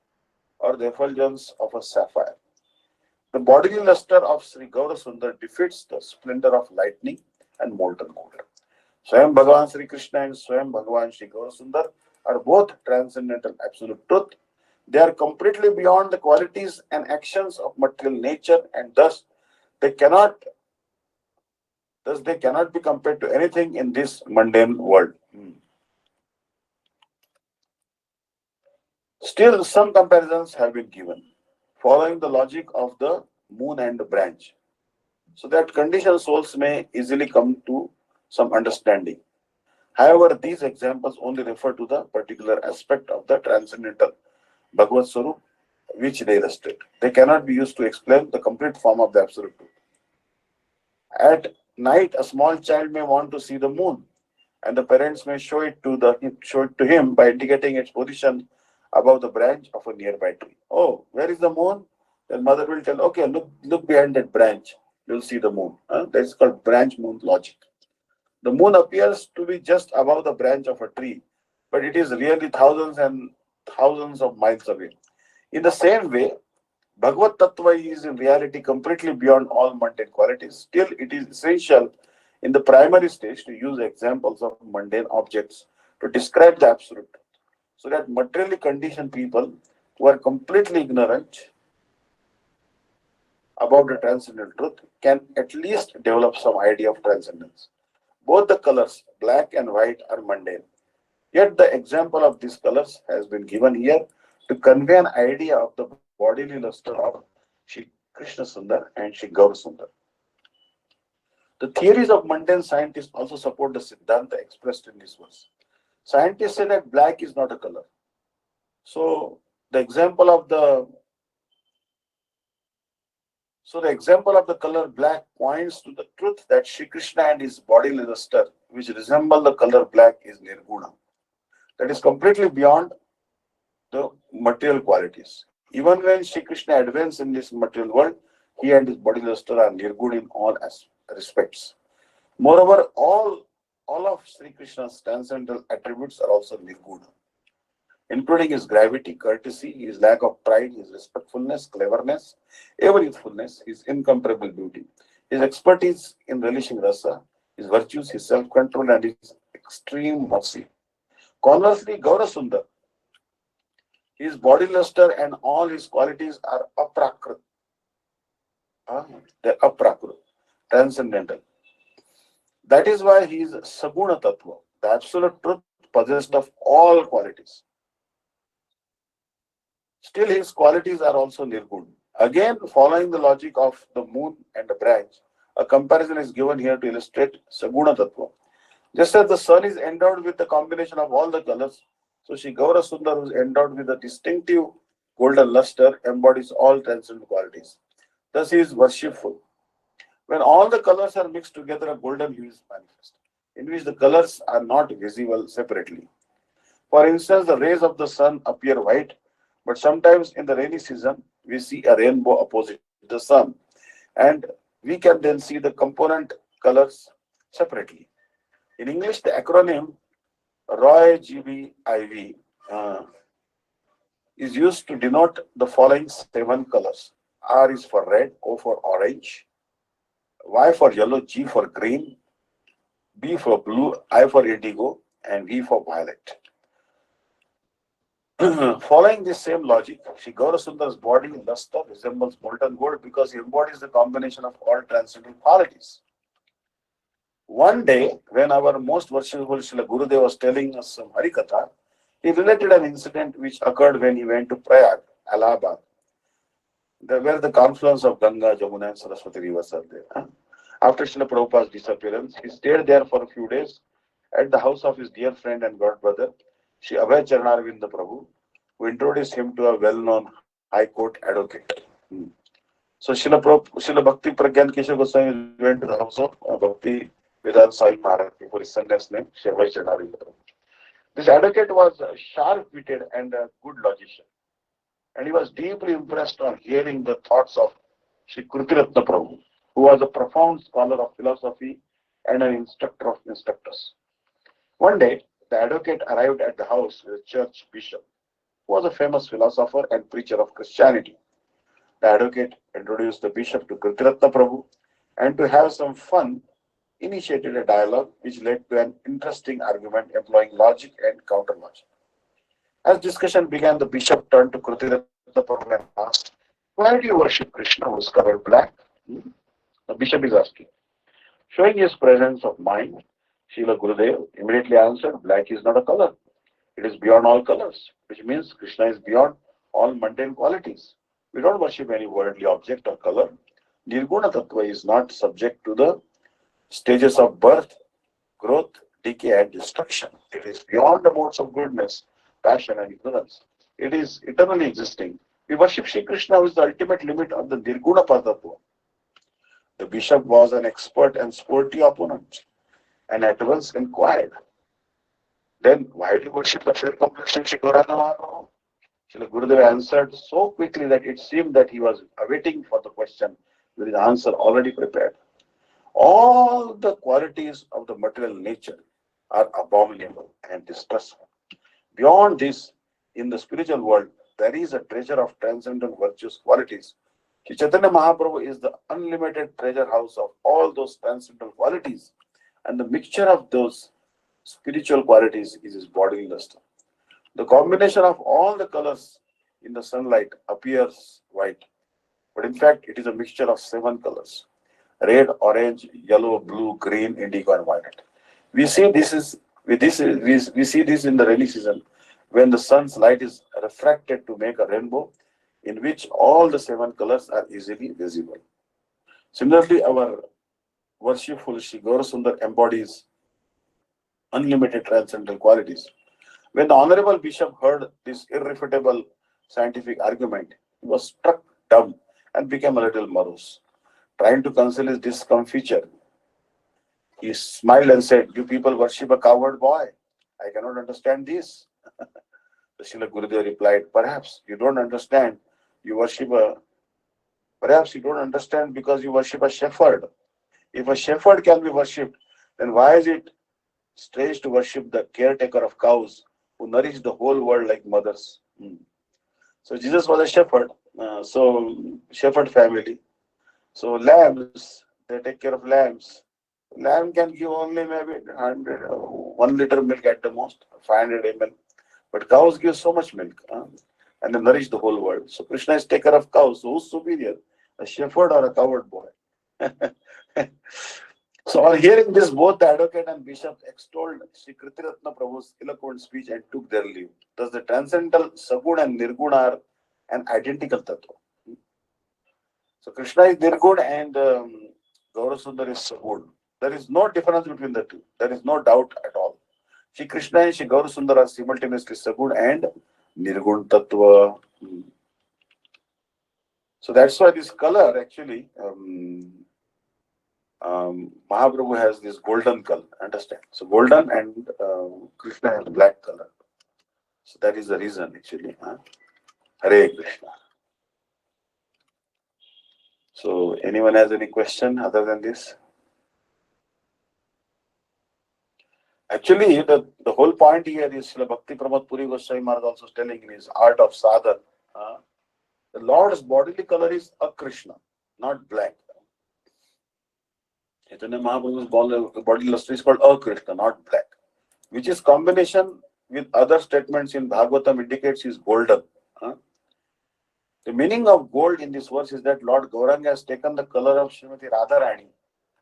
or the effulgence of a sapphire. The bodily luster of Sri Gaura Sundar defeats the splendor of lightning and molten gold. Swayam Bhagavan Sri Krishna and Swayam Bhagavan Sri Gaura Sundar are both transcendental absolute truth. They are completely beyond the qualities and actions of material nature, and they cannot they cannot be compared to anything in this mundane world. Still, some comparisons have been given, following the logic of the moon and the branch, so that conditioned souls may easily come to some understanding. However, these examples only refer to the particular aspect of the transcendental Bhagavad Swarup which they illustrate. They cannot be used to explain the complete form of the absolute truth. At night, a small child may want to see the moon, and the parents may show it to him by indicating its position above the branch of a nearby tree. Oh, where is the moon? Then mother will tell, okay, look behind that branch. You'll see the moon. That's called branch moon logic. The moon appears to be just above the branch of a tree, but it is really thousands and thousands of miles away. In the same way, Bhagavad Tattva is in reality completely beyond all mundane qualities. Still, it is essential in the primary stage to use examples of mundane objects to describe the absolute, so that materially conditioned people who are completely ignorant about the transcendental truth can at least develop some idea of transcendence. Both the colors, black and white, are mundane. Yet the example of these colors has been given here to convey an idea of the bodily luster of Shri Krishna Sundar and Shri Gaur Sundar. The theories of mundane scientists also support the Siddhanta expressed in this verse. Scientists say that black is not a color. So the example of the so the example of the color black points to the truth that Shri Krishna and his bodily luster, which resemble the color black, is nirguna. That is completely beyond the material qualities. Even when Sri Krishna advances in this material world, he and his body luster are nirguna in all respects. Moreover, all of Sri Krishna's transcendental attributes are also nirguna, including his gravity, courtesy, his lack of pride, his respectfulness, cleverness, ever youthfulness, his incomparable beauty, his expertise in relishing rasa, his virtues, his self-control, and his extreme mercy. Conversely, Gaurasundar, his body luster and all his qualities are aprakrit. They're aprakrit, transcendental. That is why he is Saguna Tattva, the absolute truth possessed of all qualities. Still, his qualities are also nirgun. Again, following the logic of the moon and the branch, a comparison is given here to illustrate Saguna Tattva. Just as the sun is endowed with the combination of all the colors, so Sri Gaura Sundar, who is endowed with a distinctive golden luster, embodies all transcendent qualities. Thus, he is worshipful. When all the colors are mixed together, a golden hue is manifest, in which the colors are not visible separately. For instance, the rays of the sun appear white, but sometimes in the rainy season, we see a rainbow opposite the sun, and we can then see the component colors separately. In English, the acronym ROY-GBIV is used to denote the following seven colors. R is for red, O for orange, Y for yellow, G for green, B for blue, I for indigo, and V for violet. Following this same logic, Sri Gaurasundar's body luster resembles molten gold because he embodies the combination of all transcendental qualities. One day, when our most worshipful Srila Gurudev was telling us some Harikatha, he related an incident which occurred when he went to Prayag, Allahabad, where the confluence of Ganga, Jamuna, and Saraswati rivers are there. After Srila Prabhupada's disappearance, he stayed there for a few days at the house of his dear friend and god brother, Sri Abhay Charanarvinda Prabhu, who introduced him to a well-known High Court advocate. So Srila Bhakti Pragyan Keshav Goswami went to the house of Bhakti Vedanta Swami Maharaj before his son-in-law's name, Sri Abhay Charanarvinda Prabhu. This advocate was sharp-witted and a good logician, and he was deeply impressed on hearing the thoughts of Sri Krutiratna Prabhu, who was a profound scholar of philosophy and an instructor of instructors. One day, the advocate arrived at the house with a church bishop, who was a famous philosopher and preacher of Christianity. The advocate introduced the bishop to Kritiratna Prabhu and to have some fun, initiated a dialogue which led to an interesting argument employing logic and counter logic. As discussion began, the bishop turned to Krutiratna Prabhu and asked, "Why do you worship Krishna who is covered black?" The bishop is asking. Showing his presence of mind, Srila Gurudev immediately answered, "Black is not a color. It is beyond all colors," which means Krishna is beyond all mundane qualities. We don't worship any worldly object or color. Nirguna Tattva is not subject to the stages of birth, growth, decay, and destruction. It is beyond the modes of goodness, passion, and ignorance. It is eternally existing. We worship Sri Krishna, who is the ultimate limit of the Nirguna Tattva. The bishop was an expert and sporty opponent, and at once inquired, "Then why do you worship the fair complexion Sri Gauranga?" Srila Gurudev answered so quickly that it seemed that he was awaiting for the question with his answer already prepared. All the qualities of the material nature are abominable and distressful. Beyond this, in the spiritual world, there is a treasure of transcendental virtuous qualities. Sri Chaitanya Mahaprabhu is the unlimited treasure house of all those transcendental qualities, and the mixture of those spiritual qualities is his bodily luster. The combination of all the colors in the sunlight appears white, but in fact it is a mixture of seven colors: red, orange, yellow, blue, green, indigo, and violet. We see this is we see this in the rainy season when the sun's light is refracted to make a rainbow in which all the seven colors are easily visible. Similarly, our worshipful Sri Gaurasundar embodies unlimited transcendental qualities. When the Honorable Bishop heard this irrefutable scientific argument, he was struck dumb and became a little morose. Trying to conceal his discomfiture, he smiled and said, "You people worship a coward boy. I cannot understand this." The Srila Gurudev replied, You worship a, perhaps you don't understand because you worship a shepherd. If a shepherd can be worshipped, then why is it strange to worship the caretaker of cows who nourish the whole world like mothers?" So Jesus was a shepherd. Shepherd family. So lambs, they take care of lambs. Lamb can give only maybe 100, 1 liter milk at the most, 500 ml. But cows give so much milk, and they nourish the whole world. So Krishna is taker of cows. So who's superior, a shepherd or a coward boy? So on hearing this, both the advocate and bishop extolled Sri Kritiratna Prabhu's eloquent speech and took their leave. Thus, the transcendental Sagun and Nirgun are an identical tattva. So Krishna is Nirgun and Gaurasundar is Sagun. There is no difference between the two. There is no doubt at all. Shri Krishna and Shri Gaurasundar are simultaneously Sagun and Nirgun tattva. So that's why this color actually, Mahaprabhu has this golden color. Understand? So golden and Krishna has black color. So that is the reason actually. Huh? Hare Krishna. So anyone has any question other than this? Actually, the whole point here is Srila Bhakti Pramod Puri Goswami Maharaj also telling in his Art of Sadhana, the Lord's bodily color is a Krishna, not black. Chaitanya Mahaprabhu's body luster is called a Krishna, not black, which is combination with other statements in Bhagavatam indicates is golden. The meaning of gold in this verse is that Lord Gauranga has taken the color of Srimati Radharani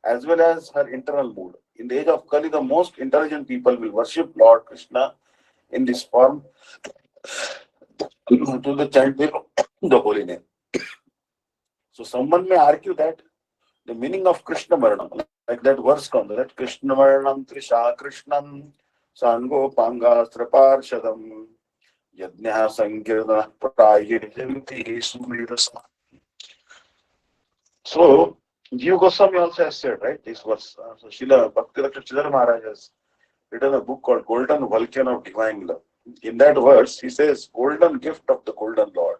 as well as her internal mood. In the age of Kali, the most intelligent people will worship Lord Krishna in this form to the chanting of the holy name. So someone may argue that the meaning of Krishna Varnam, like that verse comes, that Krishna Varnam Trisha Krishnam Sango Pangastra Parshadam Yajna Sankirtana Prayanti Sumirasa. So, Jiva Goswami also has said, right, this verse. So, Srila Bhakti Chidar Maharaj has written a book called Golden Vulcan of Divine Love. In that verse, he says, Golden gift of the Golden Lord.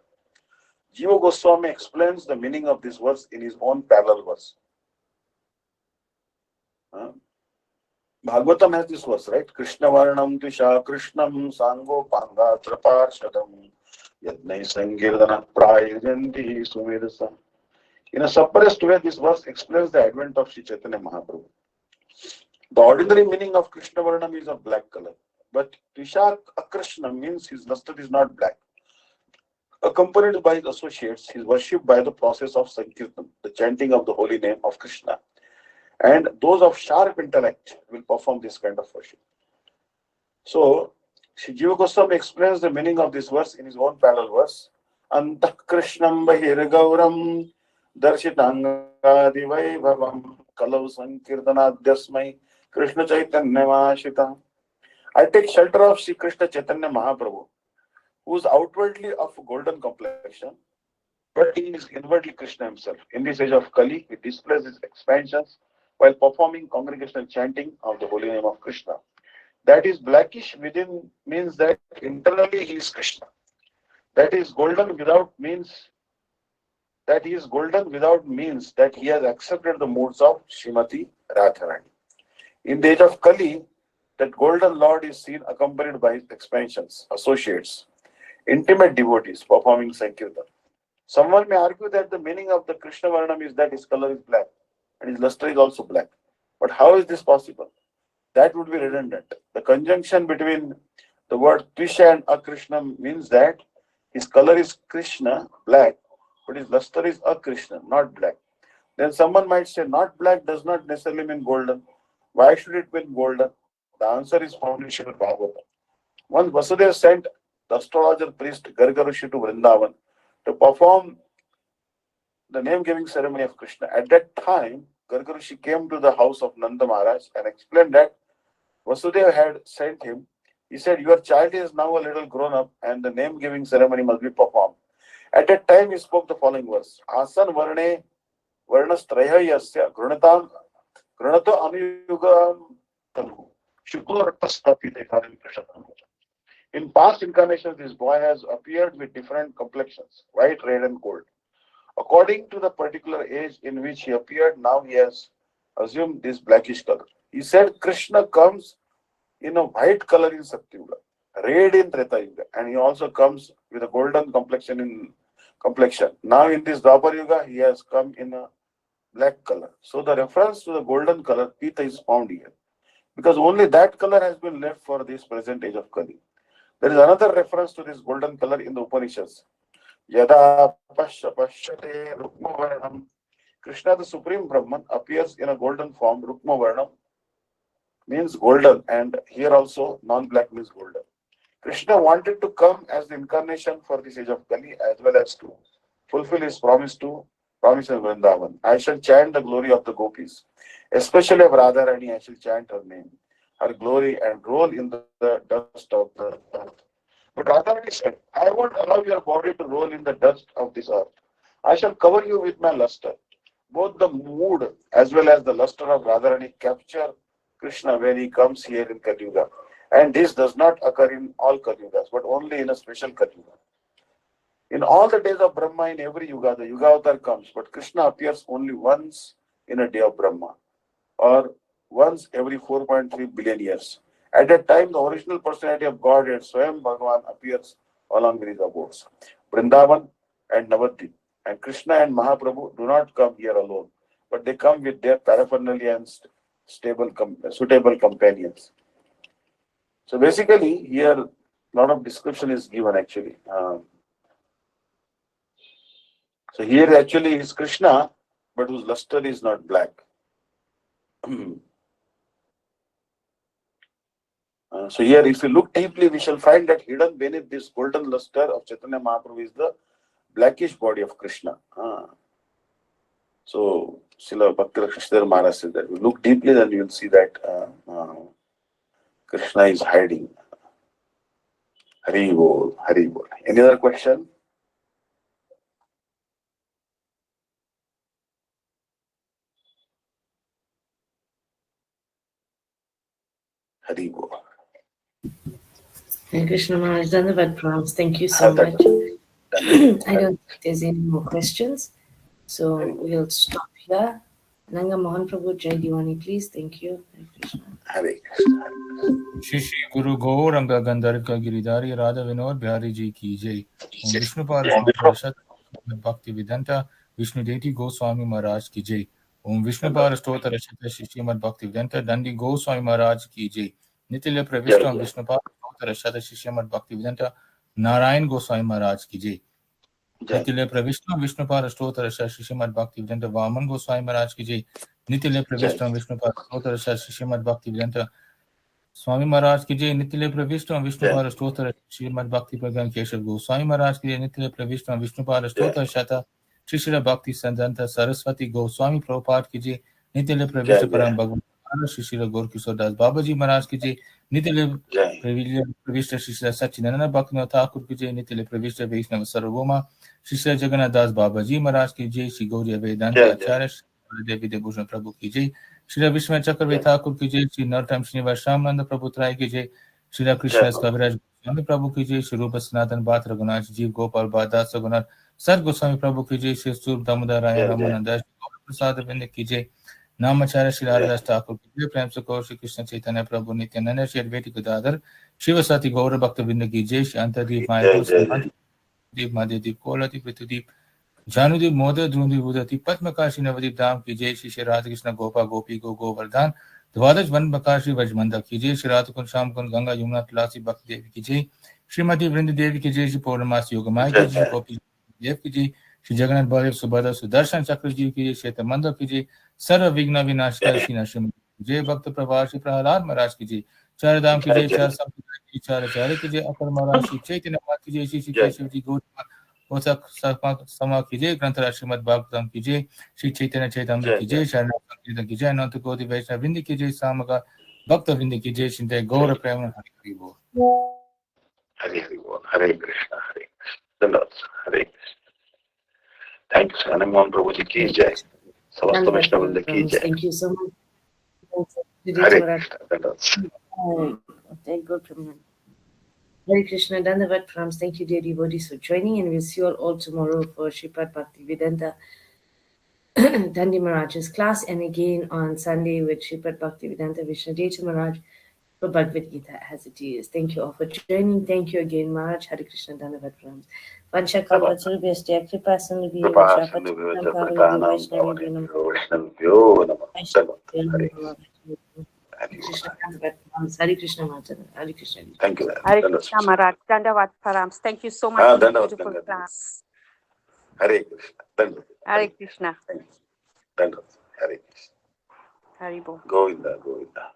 Jiva Goswami explains the meaning of this verse in his own parallel verse. Bhagavatam has this verse, right? Krishna Varnam Tvisha Krishnam Sango Panga Traparshadam Yadnai Sangirdana Prayajanti Sumirasa. In a suppressed way, this verse explains the advent of Sri Chaitanya Mahaprabhu. The ordinary meaning of Krishna Varnam is of black color, but Tvisha Akrishna means his luster is not black. Accompanied by his associates, he is worshipped by the process of Sankirtan, the chanting of the holy name of Krishna. And those of sharp intellect will perform this kind of worship. So, Sri Jiva Goswami explains the meaning of this verse in his own parallel verse. Antah Krishnam Bahir Gauram Darshitangadi Vaibhavam Kalau Sankirtanadhyasmai Krishna Chaitanya Mahashita. I take shelter of Sri Krishna Chaitanya Mahaprabhu, who is outwardly of golden complexion, but he is inwardly Krishna himself. In this age of Kali, he displays his expansions while performing congregational chanting of the holy name of Krishna. That is blackish within means that internally he is Krishna. That is golden without means that he is golden without means that he has accepted the moods of Srimati Radharani. In the age of Kali, that golden Lord is seen accompanied by his expansions, associates, intimate devotees performing Sankirtan. Someone may argue that the meaning of the Krishna Varnam is that his color is black and his luster is also black. But how is this possible? That would be redundant. The conjunction between the word Tvisha and Akrishna means that his color is Krishna, black, but his luster is Akrishna, not black. Then someone might say, not black does not necessarily mean golden. Why should it mean golden? The answer is found in Srimad Bhagavatam. Once Vasudeva sent the astrologer priest Gargarushi to Vrindavan to perform the name giving ceremony of Krishna. At that time, Gargarushi came to the house of Nanda Maharaj and explained that Vasudeva had sent him. He said, your child is now a little grown up and the name giving ceremony must be performed. At that time, he spoke the following verse: Asan varne varnastraya yasya grunatam grunato anuyugam talu shukla rakastapite karim krishatam. In past incarnations, this boy has appeared with different complexions, white, red, and gold. According to the particular age in which he appeared, now he has assumed this blackish color. He said Krishna comes in a white color in Satyuga, red in Treta Yuga, and he also comes with a golden complexion in complexion. Now in this Dwapar Yuga, he has come in a black color. So the reference to the golden color, Pita, is found here. Because only that color has been left for this present age of Kali. There is another reference to this golden color in the Upanishads. Yada pasya pashyate rukmavarnam Krishna, the Supreme Brahman, appears in a golden form. Rukma Varnam means golden, and here also non-black means golden. Krishna wanted to come as the incarnation for this age of Kali as well as to fulfill his promise in Vrindavan. I shall chant the glory of the gopis, especially of Radharani. I shall chant her name, her glory, and roll in the dust of the earth. But Radharani said, I won't allow your body to roll in the dust of this earth. I shall cover you with my luster. Both the mood as well as the luster of Radharani capture Krishna when he comes here in Kali Yuga. And this does not occur in all Kali Yugas, but only in a special Kali Yuga. In all the days of Brahma, in every Yuga, the Yuga avatar comes, but Krishna appears only once in a day of Brahma, or once every 4.3 billion years. At that time, the original personality of Godhead, Swayam Bhagavan, appears along with his abodes. Vrindavan and Navadvip. And Krishna and Mahaprabhu do not come here alone, but they come with their paraphernalia and suitable companions. So basically, here a lot of description is given actually. So here actually is Krishna, but whose luster is not black. So here, if you look deeply, we shall find that hidden beneath this golden luster of Chaitanya Mahaprabhu is the blackish body of Krishna. So Srila Bhakti Rakshishthar Maharaj said that. If you look deeply, then you will see that Krishna is hiding. Hari Bol, Hari Bol. Any other question? Hari Bol. Hare Krishna Maharaj, Dandavat Prams. Thank you so much. I don't think there's any more questions. So we'll stop here. Nanga Mohan Prabhu Jai Diwani, please. Thank you. Hare Krishna. Hare Krishna. Shri Shri गुरु गौर अंग गंधर्व गिरिधारी राधा विनोद बिहारी जी की जय। ओम विष्णु पार भक्ति विदंता विष्णु देती गोस्वामी महाराज की जय। ओम विष्णु पार स्तोत्र रचित श्रीमद भक्ति विदंता दंडी गोस्वामी महाराज की जय। नितिल प्रविष्ट विष्णु पार स्तोत्र रचित श्रीमद भक्ति विदंता नारायण गोस्वामी महाराज की जय। नितिल प्रविष्ट विष्णु पार स्तोत्र रचित श्रीमद भक्ति विदंता वामन गोस्वामी महाराज की जय। नितिल प्रविष्ट विष्णु पार स्तोत्र रचित श्रीमद भक्ति विदंता स्वामी महाराज की जय। नित्य प्रविष्ट विष्णु पार स्तोत्र श्रीमद भक्ति प्रज्ञान केशव गोस्वामी महाराज की जय। नित्य प्रविष्ट विष्णु पार स्तोत्र शत श्री श्री भक्ति संत सरस्वती गोस्वामी प्रभुपाद की जय। नित्य प्रविष्ट परम भगवान श्री श्री गौर किशोरदास बाबा जी महाराज की जय। नित्य प्रविष्ट श्री श्री सच्चिदानंद भक्ति ठाकुर की जय। नित्य प्रविष्ट वैष्णव सर्वभौमा श्री श्री जगन्नाथ दास बाबा जी महाराज की जय। श्री गौरी वेदांत आचार्य देवी देवभूषण प्रभु की जय। श्री विश्व चक्रवर्ती ठाकुर की जय। श्री नरोत्तम श्रीनिवास श्यामानंद प्रभु त्राय की जय। श्री कृष्ण कविराज गोस्वामी प्रभु की जय। श्री रूप सनातन बात रघुनाथ जीव गोपाल बादास रघुनाथ सर गोस्वामी प्रभु की जय। श्री सूर्य दामोदर राय रामानंद प्रसाद बिंद की जय। नामाचार्य श्री हरिदास ठाकुर की जय। प्रेम से गौर श्री कृष्ण चैतन्य प्रभु नित्यानंद श्री अद्वैत गदाधर शिवसाती गौर भक्त बिंद की जय। श्री अंतरदीप मायादीप महादेव कोलादीप पृथ्वीदीप जानुदीप मोदय ध्रुवदीप उदयदीप पद्मकाशी नवदीप धाम की जय। श्री राधा कृष्ण गोपा गोपी गोवर्धन द्वादश वन प्रकाशी वजमंदा की जय। श्री राधा कुंड श्याम कुंड गंगा यमुना तुलसी भक्ति देवी की जय। श्रीमती वृंद देवी की जय। श्री पौर्णमासी योगमाय की जय। गोपी देव की जय। श्री जगन्नाथ बलदेव सुभद्रा सुदर्शन चक्र जी की जय। श्वेत मंदिर की जय। सर्व विघ्न विनाशकर श्री नरसिंह जय। भक्त प्रभार श्री प्रहलाद महाराज की जय। चार धाम की जय। चार संप्रदाय की चार आचार्य की जय। अपर महाराज श्री चैतन्य महाराज की जय। श्री केशव जी गौतम समा की जय। ग्रंथराज श्रीमद भागवतम की जय। श्री चैतन्य चैतन्य की जय। शरण संकीर्तन की जय। अनंत कोटि वैष्णव वृंद की जय। सामगा भक्त वृंद की जय। चिंतय गौर प्रेम हरि बोल। Hare Boल. Hare Krishna. Hare Krishna. Hare Krishna. Thank you, Sir. Mohan Prabhu ji ki jai. Samasta Vaishnava Vrinda ki jai. Thank you so much. Hare Krishna. Thank God from you. Hare Krishna, Dandavat Prams. Thank you, dear devotees, for joining, and we'll see you all tomorrow for Shripad Bhakti Vedanta Dandi Maharaj's class, and again on Sunday with Shripad Bhakti Vedanta Vishnu Daivata Maharaj for Bhagavad Gita as it is. Thank you all for joining. Thank you again, Maharaj. Hare Krishna, Dandavat Prams. Vanshakapatsurubhyasya kripasanubhyo vachapatanam Vaishnavyo Namah. Hare Krishna Maharaj. Hare Krishna. Thank you. Hare Krishna Maharaj, Dandavat Params. Thank you so much for the beautiful class. Hare Krishna. Hare Krishna. Thank you. Dandavat. Hare Krishna. Haribo. Govinda, Govinda.